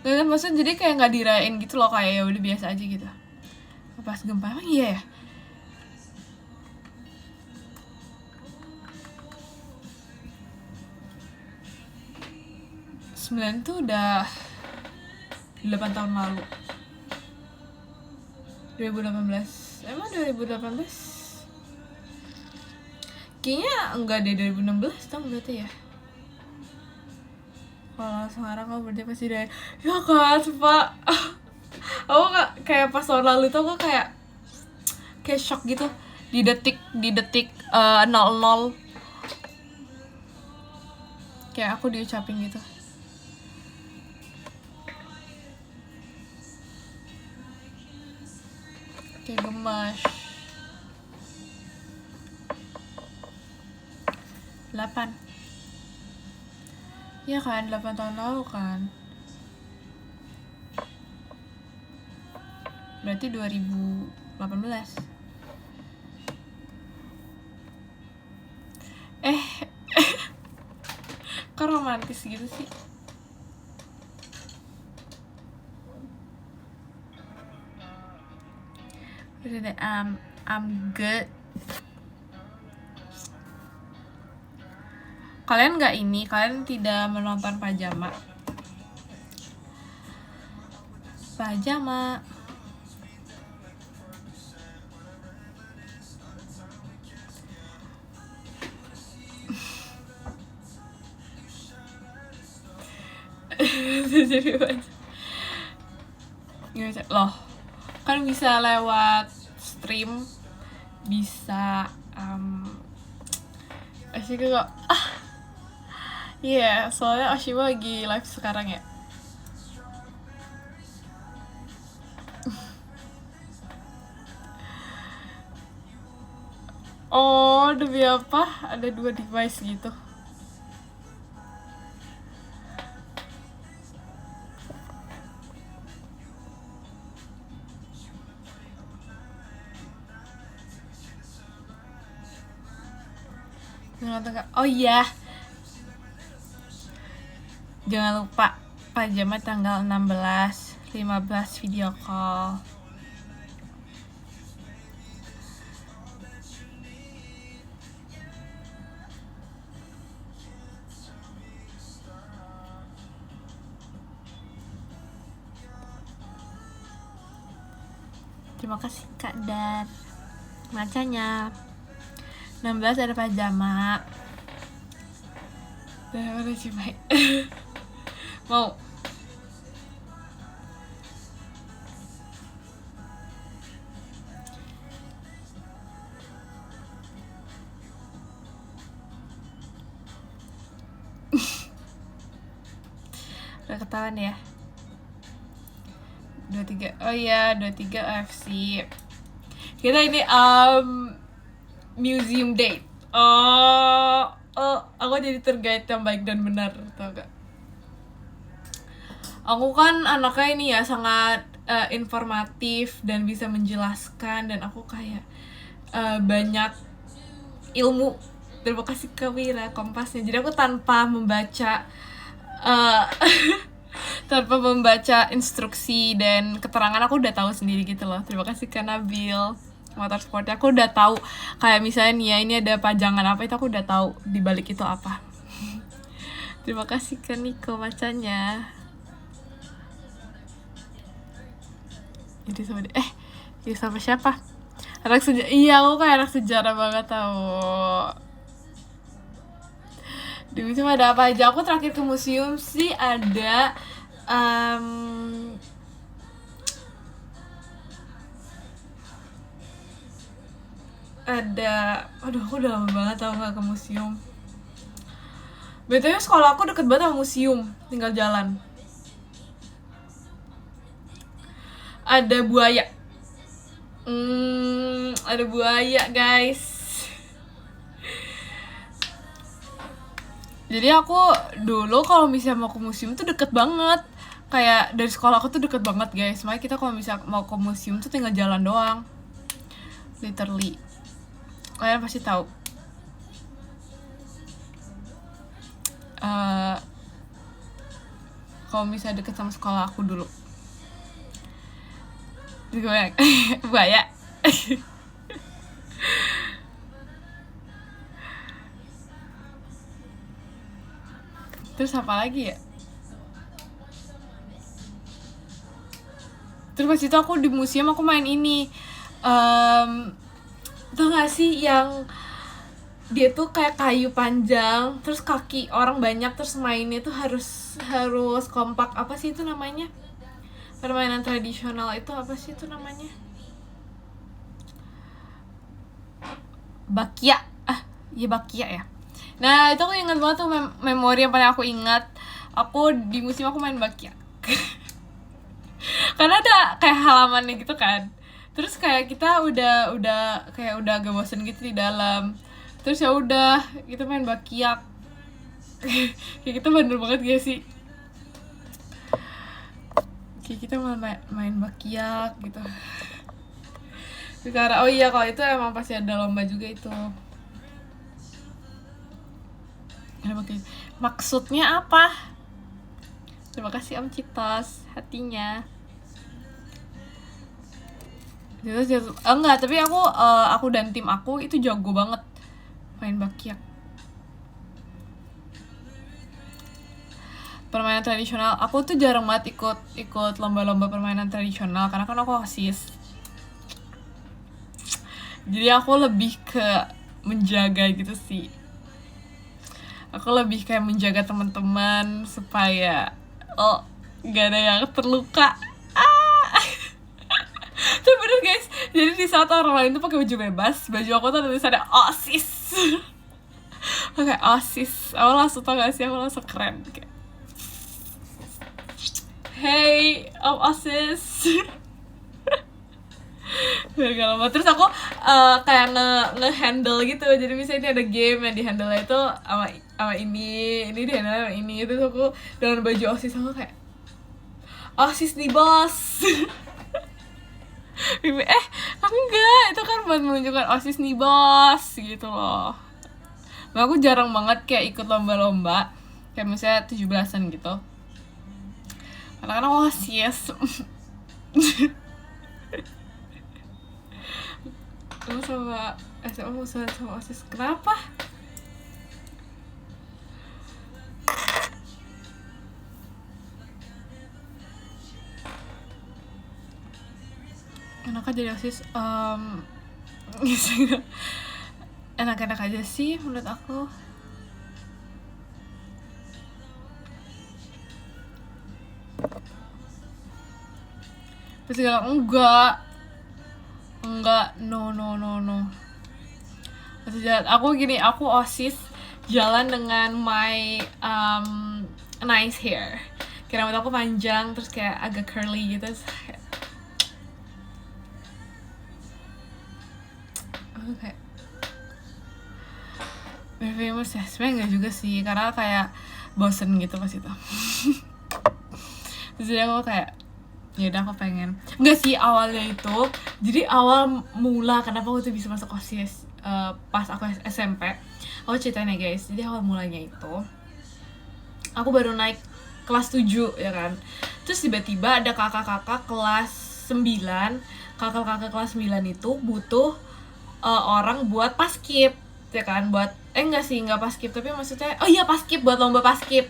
nggak kan, maksudnya jadi kayak nggak dirayain gitu loh, kayak ya udah biasa aja gitu. Pas gempa emang iya ya. Sembilan tuh udah 8 tahun lalu. 2018. Emang 2018? Kayaknya enggak deh, 2016 dong berarti ya. Kalau sekarang aku berarti pasti dari ya kan, sumpah. Aku kayak pas tahun lalu tuh aku kayak kayak shock gitu di detik 00, kayak aku diucapin gitu. Kayak gemas. 8 ya kan, 8 tahun lalu kan, berarti 2018. Kok romantis gitu sih? I'm good. Kalian kalian tidak menonton pajama? Loh, kan bisa lewat stream, bisa Ashika kok iya, soalnya Ashima lagi live sekarang ya. Oh, demi apa? Ada 2 device gitu. Oh iya, jangan lupa pajama tanggal 16, 15 video call. Terima kasih Kak Dan. Macanya 16 ada pajama. Udah Cimai. Mau udah ketahuan ya. 23. Oh iya, 23 AFC. Kita ini museum date. Oh, aku jadi terguide yang baik dan benar, tau gak? Aku kan anaknya ini ya sangat informatif dan bisa menjelaskan, dan aku kayak banyak ilmu. Terima kasih ke Wira Kompasnya. Jadi aku tanpa membaca tanpa membaca instruksi dan keterangan aku udah tahu sendiri gitu loh. Terima kasih ke Nabil Motorsportnya, aku udah tahu kayak misalnya nih ya, ini ada pajangan apa, itu aku udah tahu di balik itu apa. Terima kasih ke Niko macanya. Jadi sama dia ya sama siapa? Anak sejarah. Iya, aku kayak anak sejarah banget tau. Di museum ada apa aja? Aku terakhir ke museum sih ada aduh, aku udah lama banget tau gak ke museum. BTW sekolah aku deket banget sama museum, tinggal jalan. Ada buaya. Ada buaya guys. Jadi aku dulu kalau misalnya mau ke museum tuh deket banget. Kayak dari sekolah aku tuh deket banget guys. Makanya kita kalau misalnya mau ke museum tuh tinggal jalan doang. Literally. Kalian pasti tahu. Kalau misalnya deket sama sekolah aku dulu. Buaya. Terus apa lagi ya? Terus pas itu aku di museum aku main ini. Tau gak sih yang dia tuh kayak kayu panjang, terus kaki orang banyak, terus mainnya tuh harus kompak. Apa sih itu namanya? Permainan tradisional itu apa sih itu namanya? Bakia. Ya Bakia ya. Nah, itu aku ingat banget tuh memori yang paling aku ingat. Aku di musim aku main Bakia. Karena ada kayak halamannya gitu kan. Terus kayak kita udah kayak udah agak bosen gitu di dalam. Terus ya udah kita main Bakia. Kayak kita bandel banget gak sih? Kayak kita main Bakia gitu. Karena oh iya, kalau itu emang pasti ada lomba juga itu. Maksudnya apa? Terima kasih Om Citos hatinya. Enggak, tapi aku dan tim aku itu jago banget main Bakiak. Permainan tradisional, aku tuh jarang banget ikut lomba-lomba permainan tradisional karena kan aku OSIS. Jadi aku lebih ke menjaga gitu sih. Aku lebih kayak menjaga teman-teman supaya gak ada yang terluka. Tuh bener guys. Jadi di saat orang lain tuh pakai baju bebas, baju aku tuh ada tulisannya OSIS. Oke, OSIS. Aku langsung tau gak sih, aku langsung keren kayak, hey, OSIS. Terus aku kayak nge-handle gitu. Jadi misalnya ini ada game yang di-handle itu sama ini di-handle sama ini. Terus aku dengan baju OSIS aku kayak, OSIS nih bos. Enggak, itu kan buat menunjukkan OSIS nih bos gitu loh. Nah, aku jarang banget kayak ikut lomba-lomba kayak misalnya 17-an gitu. Karena OSIS. Lu sama SMA musuhan sama OSIS, kenapa? Enak aja jadi OSIS, enak-enak aja sih menurut aku. Terus bilang enggak, no. Maksudnya aku OSIS jalan dengan my nice hair. Kayak rambut aku panjang terus kayak agak curly gitu. Aku kayak very famous ya. Sebenarnya enggak juga sih, karena kayak bosen gitu pas itu. Terus jadi aku kayak ya udah aku pengen. Enggak sih awalnya itu. Jadi awal mula kenapa aku tuh bisa masuk OSIS pas aku SMP. Aku ceritain ya guys. Jadi awal mulanya itu aku baru naik kelas 7 ya kan. Terus tiba-tiba ada kakak-kakak kelas 9. Kakak-kakak kelas 9 itu butuh orang buat paskib ya kan, buat enggak paskib, tapi maksudnya paskib, buat lomba paskib.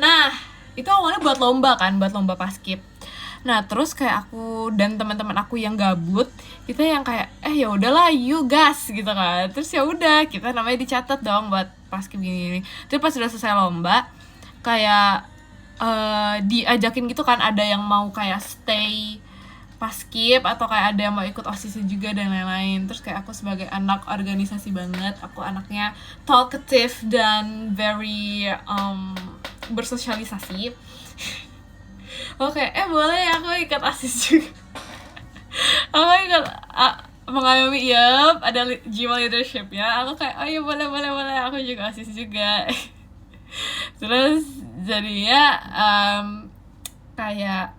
Nah, itu awalnya buat lomba paskib. Nah, terus kayak aku dan teman-teman aku yang gabut, kita yang kayak ya udahlah you gas gitu kan. Terus ya udah, kita namanya dicatat dong buat paskib gini. Terus pas sudah selesai lomba, kayak diajakin gitu kan, ada yang mau kayak stay paskib atau kayak ada yang mau ikut OSIS juga dan lain-lain. Terus kayak aku sebagai anak organisasi banget, aku anaknya talkative dan very bersosialisasi. Oke, boleh aku ikut OSIS juga. Aku ikut mengayomi, ada jiwa leadership ya. Aku kayak iya boleh, aku juga OSIS juga. Terus jadinya kayak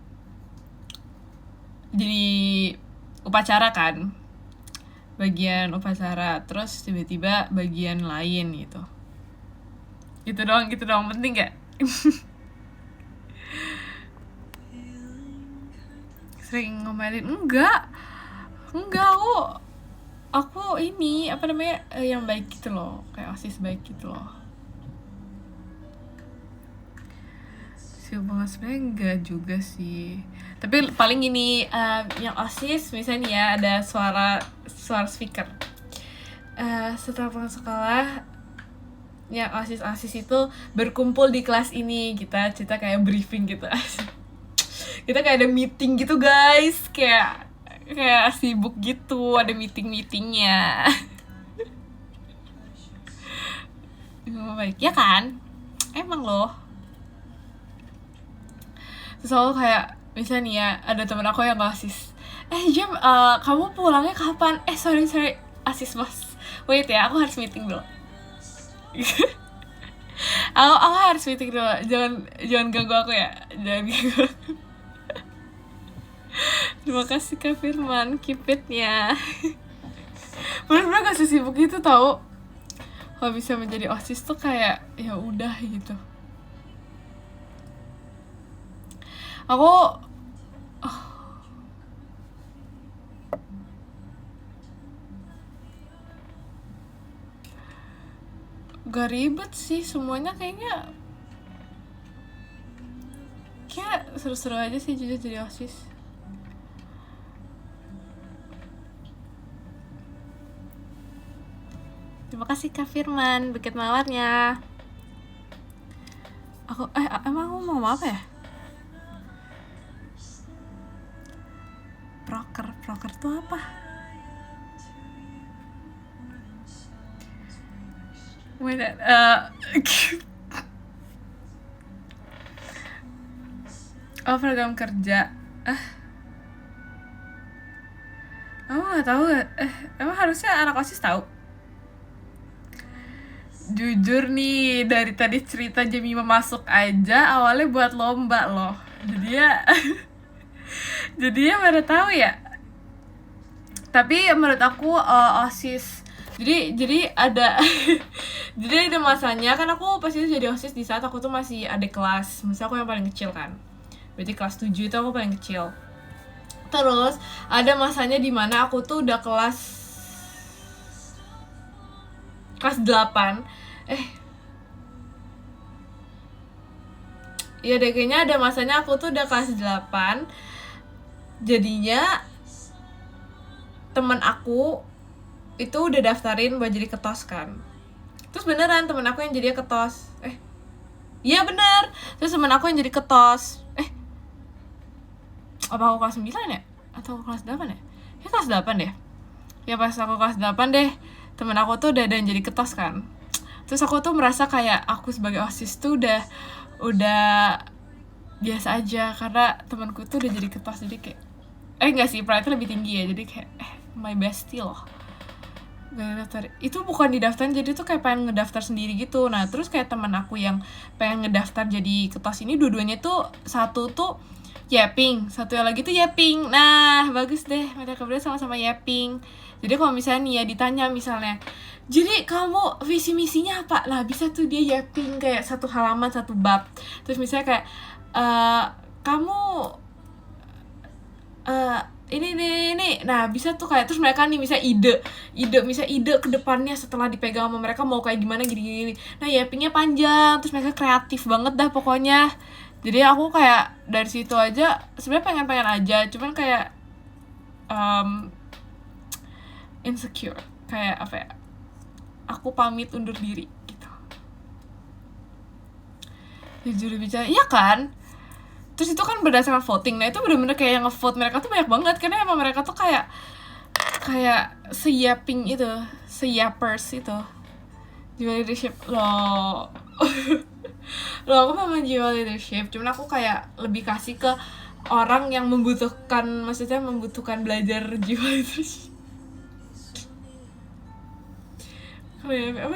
jadi upacara kan, bagian upacara. Terus tiba-tiba bagian lain gitu doang penting gak? Sering ngomelin enggak aku ini apa namanya yang baik gitu loh, kayak OSIS baik gitu loh. Hubungan sebenarnya enggak juga sih, tapi paling ini yang OSIS misalnya ya ada suara speaker setelah pulang sekolah. Yang OSIS itu berkumpul di kelas ini, kita cerita kayak briefing gitu. Kita kayak ada meeting gitu guys, kayak sibuk gitu, ada meetingnya. Ibu baik ya kan, emang loh. Terus aku kayak misalnya nih ya, ada temen aku yang gak asis, Jam, kamu pulangnya kapan? Sorry asis mas, wait ya, aku harus meeting dulu. aku harus meeting dulu, jangan ganggu aku ya, jangan ganggu aku. Terima kasih Kak Firman, keep it-nya. Bener-bener gak sesibuk itu tau. Kalau bisa menjadi OSIS tuh kayak ya udah gitu. Aku gak ribet sih, semuanya kayaknya kayak seru-seru aja sih jadi OSIS. Terima kasih Kak Firman, buket mawarnya. Emang aku mau apa ya? Proker tuh apa? Program kerja. Aku nggak tahu. Emang harusnya anak OSIS tahu. Jujur nih, dari tadi cerita Jemima masuk aja awalnya buat lomba loh. Jadi ya pada tahu ya. Tapi menurut aku OSIS jadi ada jadi ada masanya kan, aku pasti jadi OSIS di saat aku tuh masih adik kelas. Misalnya aku yang paling kecil kan, berarti kelas 7 itu aku paling kecil. Terus ada masanya dimana aku tuh udah kelas 8. Iya deh, kayaknya ada masanya aku tuh udah kelas 8. Jadinya temen aku itu udah daftarin buat jadi ketos kan. Terus beneran temen aku yang jadi ketos. Iya bener. Terus temen aku yang jadi ketos. Apa aku kelas 9 ya? Atau kelas 8 ya? Ya kelas 8 deh. Ya pas aku kelas 8 deh, temen aku tuh udah ada yang jadi ketos kan. Terus aku tuh merasa kayak aku sebagai OSIS tuh udah biasa aja, karena temanku tuh udah jadi ketos. Jadi kayak enggak sih, pride lebih tinggi ya. Jadi kayak my bestie loh. Daftar itu bukan didaftarin, jadi tuh kayak pengen ngedaftar sendiri gitu. Nah terus kayak teman aku yang pengen ngedaftar jadi ketos ini, dua-duanya tuh, satu tuh Yaping, satu yang lagi tuh Yaping. Nah bagus deh, mereka berdua sama-sama Yaping. Jadi kalau misalnya nih ya ditanya misalnya, jadi kamu visi misinya apa? Nah bisa tuh dia Yaping kayak satu halaman, satu bab. Terus misalnya kayak kamu ini, nah bisa tuh kayak, terus mereka nih misalnya ide ke depannya setelah dipegang sama mereka mau kayak gimana gini. Nah Yapingnya panjang, terus mereka kreatif banget dah pokoknya. Jadi aku kayak dari situ aja sebenarnya pengen aja, cuman kayak insecure, kayak apa ya, aku pamit undur diri gitu. Jujur bicara, iya kan? Terus itu kan berdasarkan voting. Nah itu bener-bener kayak yang ngevote mereka tuh banyak banget, karena emang mereka tuh kayak seyaping itu, seyapers itu. Jiwa leadership loh. Loh aku memang jiwa leadership, cuman aku kayak lebih kasih ke orang yang membutuhkan belajar jiwa leadership.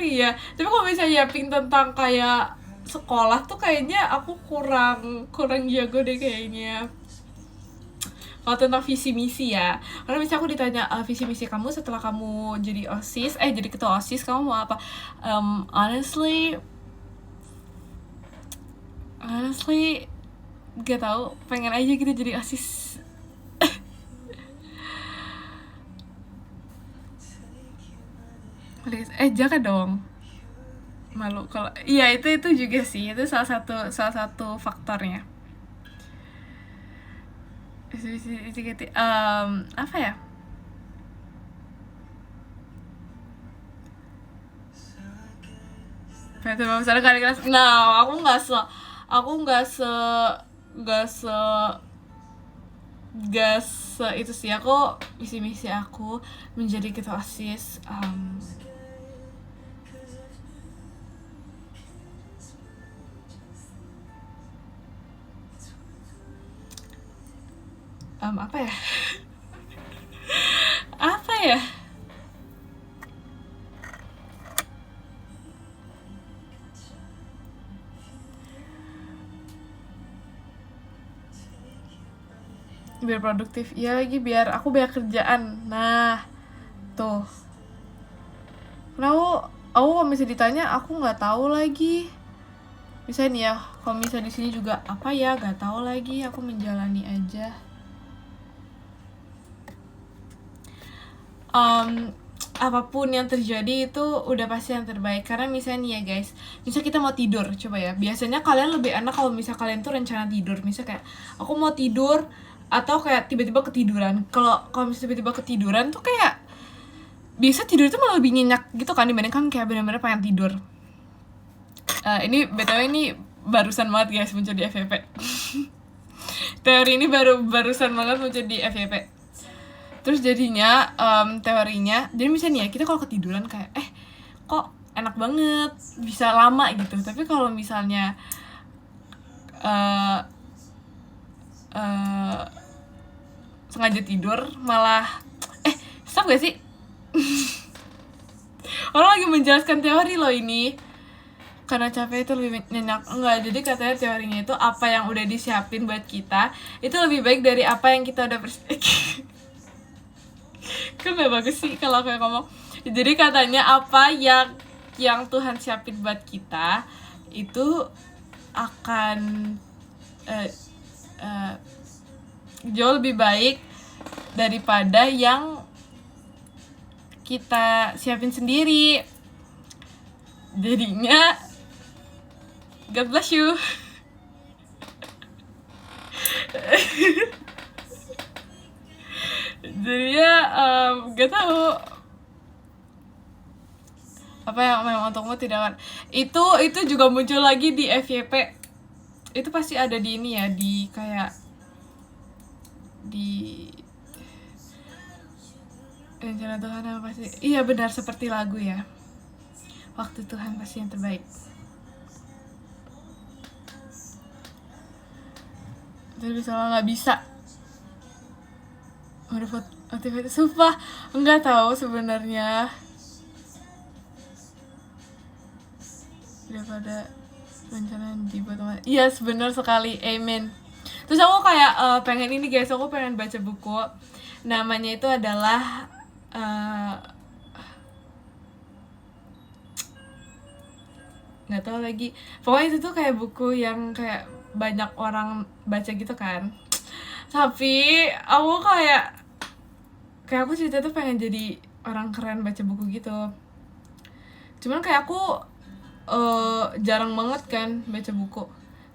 Iya, tapi kalau misalnya yaping tentang kayak sekolah tuh kayaknya aku kurang jago deh kayaknya. Kalau tentang visi misi ya, karena misalnya aku ditanya visi misi kamu setelah kamu jadi OSIS, jadi ketua OSIS kamu mau apa? Honestly gak tahu, pengen aja gitu jadi OSIS. Jangan dong, malu kalau iya, itu juga sih, itu salah satu faktornya. Apa ya, misalnya kali kelas. Nah aku nggak se itu sih. Aku misi aku menjadi ketua OSIS Apa ya? Apa ya? Biar produktif. Iya lagi, biar aku banyak kerjaan. Nah, tuh. Kenapa aku kalau misalnya ditanya aku nggak tahu lagi. Misalnya nih ya, kalau misalnya di sini juga apa ya, nggak tahu lagi. Aku menjalani aja. Apapun yang terjadi itu udah pasti yang terbaik. Karena misalnya nih ya guys, misalnya kita mau tidur, coba ya, biasanya kalian lebih enak kalau misalnya kalian tuh rencana tidur. Misalnya kayak aku mau tidur, atau kayak tiba-tiba ketiduran. Kalau misalnya tiba-tiba ketiduran tuh kayak biasa tidur itu malah lebih nyenyak gitu kan, dibandingkan kayak benar-benar pengen tidur. Ini btw ini barusan banget guys muncul di FYP. Teori ini barusan banget muncul di FYP. Terus jadinya teorinya, jadi misalnya nih ya, kita kalau ketiduran kayak kok enak banget, bisa lama gitu. Tapi kalau misalnya sengaja tidur malah stop gak sih? Orang lagi menjelaskan teori loh ini. Karena capek itu lebih nyenyak. Enggak, jadi katanya teorinya itu apa yang udah disiapin buat kita itu lebih baik dari apa yang kita udah kan gak bagus sih kalau kayak ngomong. Jadi katanya apa yang Tuhan siapin buat kita itu akan jauh lebih baik daripada yang kita siapin sendiri. Jadinya God bless you. Jadinya gak tahu apa yang memang untukmu tidak akan. Itu juga muncul lagi di FYP. Itu pasti ada di ini ya, di kayak di rencana Tuhan apa pasti. Iya benar, seperti lagu ya. Waktu Tuhan pasti yang terbaik. Tapi soalnya nggak bisa. Udah motivasi, sumpah nggak tahu sebenarnya. Daripada rencana dibuat teman. Iya benar sekali, amen. Terus aku kayak pengen ini guys, aku pengen baca buku. Namanya itu adalah nggak tahu lagi. Pokoknya itu tuh kayak buku yang kayak banyak orang baca gitu kan. Tapi aku kayak aku cerita tuh pengen jadi orang keren baca buku gitu. Cuman kayak aku jarang banget kan baca buku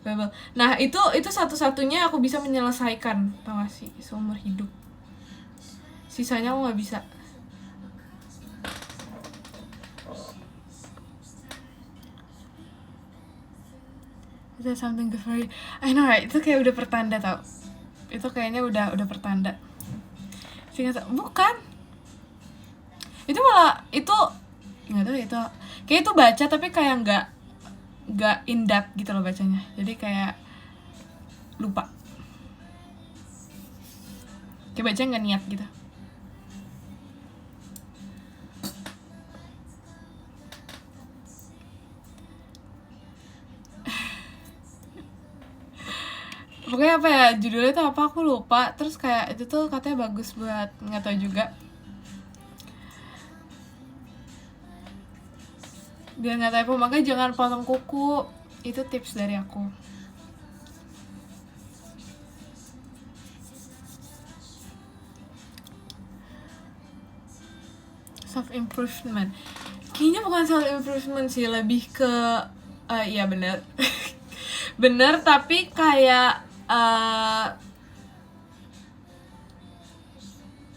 Bible. Nah itu satu-satunya aku bisa menyelesaikan, tau gak sih, seumur hidup. Sisanya aku nggak bisa. Itu something good for you. I know right, itu kayak udah pertanda tau. Itu kayaknya udah pertanda. Bukan. Itu malah itu nggak tahu itu. Kayak itu baca tapi kayak nggak in depth gitu loh bacanya. Jadi kayak lupa. Kayak baca nggak niat gitu. Pokoknya apa ya, judulnya tuh apa aku lupa. Terus kayak itu tuh katanya bagus buat, nggak tahu juga, biar nggak typo. Makanya jangan potong kuku, itu tips dari aku. Self improvement kayaknya bukan self improvement sih, lebih ke iya benar. Bener, tapi kayak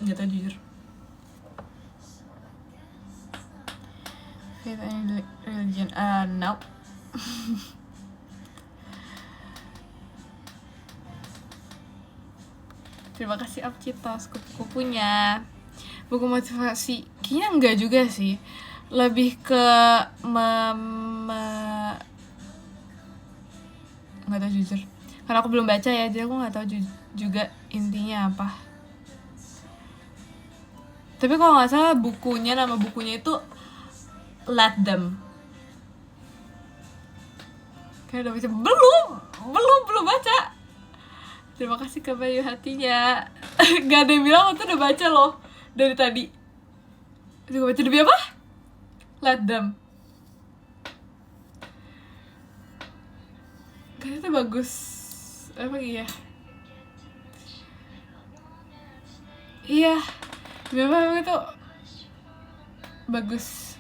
nggak tahu jujur. Faith and religion, nope. Terima kasih Apcitos kupu-kupunya. Buku motivasi kayaknya enggak juga sih, lebih ke nggak tahu jujur, karena aku belum baca ya, jadi aku nggak tahu juga intinya apa. Tapi kalau nggak salah bukunya, nama bukunya itu Let Them. Kayak udah baca? Belum baca. Terima kasih ke Bayu hatinya. Gak ada yang bilang aku tuh udah baca loh dari tadi. Juga baca demi apa? Let Them. Kayaknya tuh bagus. Apa iya? Iya. Memang itu bagus.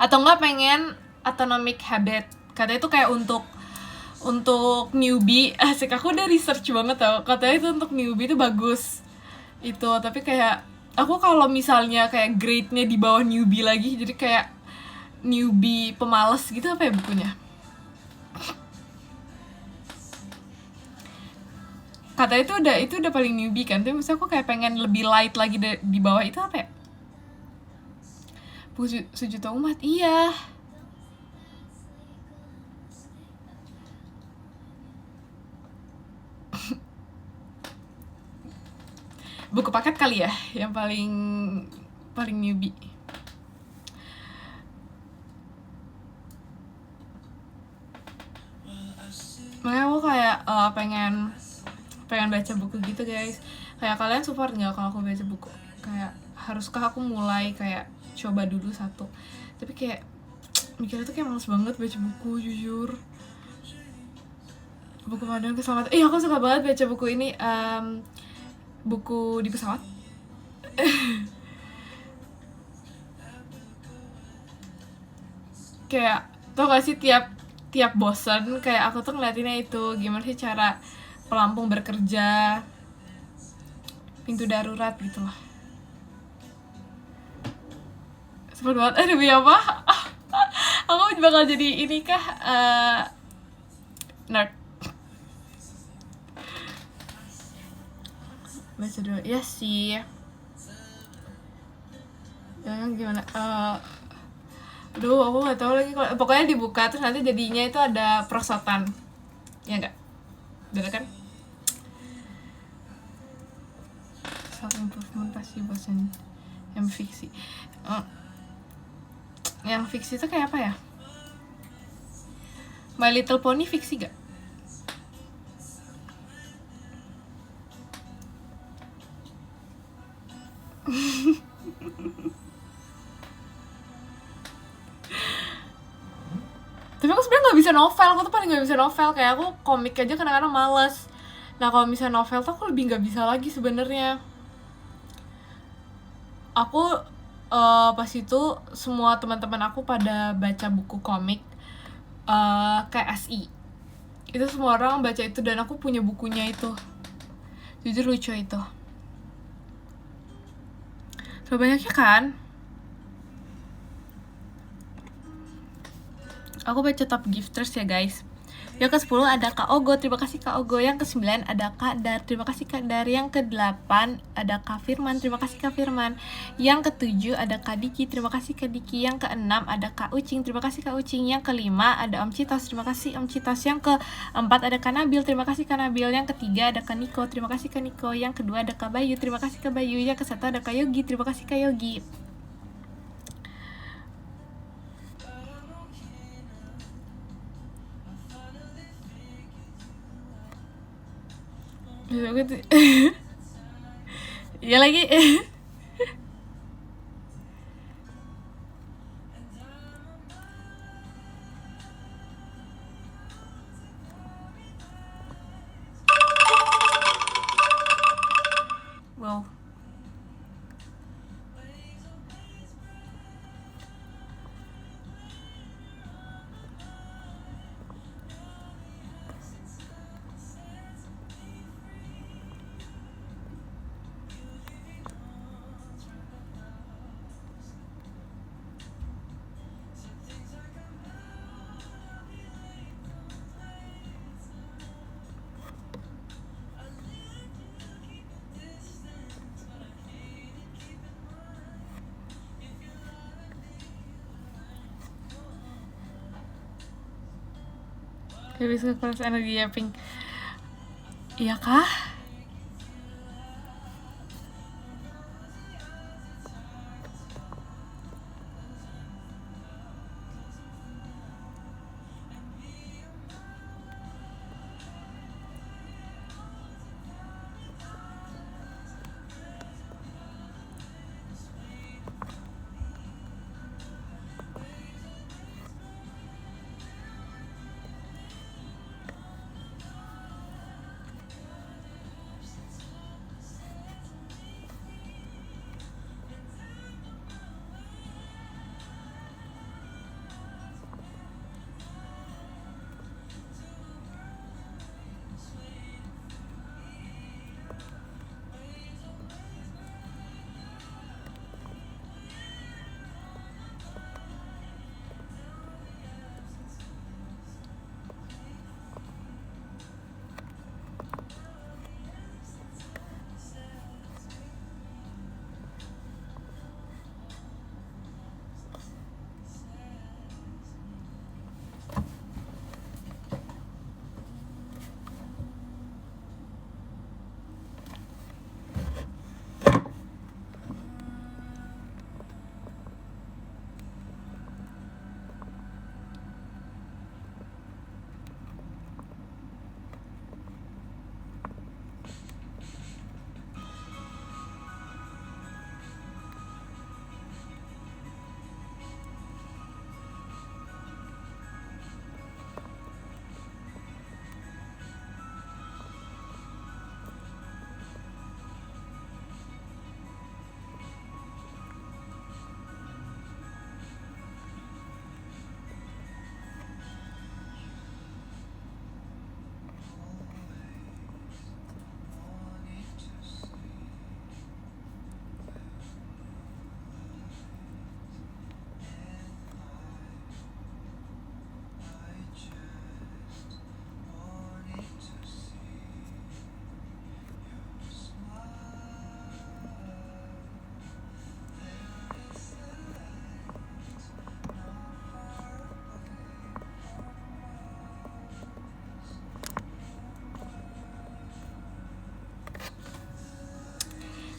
Atau enggak pengen Atomic Habit. Katanya itu kayak untuk newbie. Asik, aku udah research banget tau. Katanya itu untuk newbie itu bagus. Itu, tapi kayak aku kalau misalnya kayak grade-nya di bawah newbie lagi, jadi kayak newbie pemalas gitu, apa ya bukunya? Katanya itu udah paling newbie kan. Tapi maksudnya aku kayak pengen lebih light lagi di bawah itu, apa ya? Buku Sejuta Umat. Iya. Buku paket kali ya, yang paling newbie. Makanya aku kayak pengen baca buku gitu guys. Kayak kalian support nggak kalau aku baca buku? Kayak haruskah aku mulai kayak coba dulu satu? Tapi kayak mikirnya tuh kayak males banget baca buku, jujur. Buku Panduan Keselamatan. Aku suka banget baca buku ini, buku di pesawat. Kayak tau gak sih, tiap bosan kayak aku tuh ngeliatinnya itu gimana sih cara pelampung bekerja, pintu darurat gitu lah. Sebel banget. Demi apa? Aku bakal jadi ini kah, nerd. Baca dulu. Ya sih. Gimana? Aduh, aku gak tahu lagi. Pokoknya dibuka terus nanti jadinya itu ada perosotan. Ya enggak? Bener kan? Self improvement pasti bosan. Yang fiksi. Yang fiksi itu kayak apa ya? My Little Pony fiksi gak? Tapi aku sebenarnya nggak bisa novel. Aku tuh paling nggak bisa novel. Kayak aku komik aja kadang-kadang males. Nah kalau misalnya novel tuh aku lebih nggak bisa lagi sebenarnya. Aku pas itu semua teman-teman aku pada baca buku komik kayak SI. Itu semua orang baca itu dan aku punya bukunya itu. Jujur lucu itu. So banyaknya kan. Aku baca top gifters ya guys. Yang ke-10 ada Kak Ogo, terima kasih Kak Ogo. Yang ke-9 ada Kak Dar, terima kasih Kak Dar. Yang ke-8 ada Kak Firman, terima kasih Kak Firman. Yang ke-7 ada Kak Diki, terima kasih Kak Diki. Yang ke-6 ada Kak Ucing, terima kasih Kak Ucing. Yang ke-5 ada Om Citos, terima kasih Om Citos. Yang ke-4 ada Kak Nabil, terima kasih Kak Nabil. Yang ke-3 ada Kak Niko, terima kasih Kak Niko. Yang ke-2 ada Kak Bayu, terima kasih Kak Bayu. Yang ke-1 ada Kak Yogi, terima kasih Kak Yogi. Ya lagi. Wow. Gak bisa keras energi ya, Pink. Iya kah?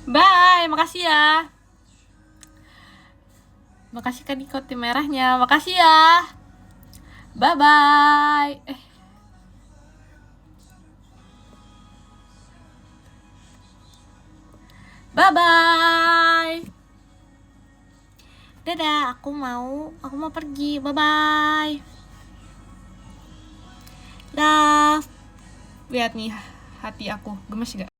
Bye, makasih ya. Makasih kan ikotin merahnya. Makasih ya. Bye bye. Bye bye. Dadah, aku mau pergi. Bye bye. Love. Lihat nih hati aku gemes gak?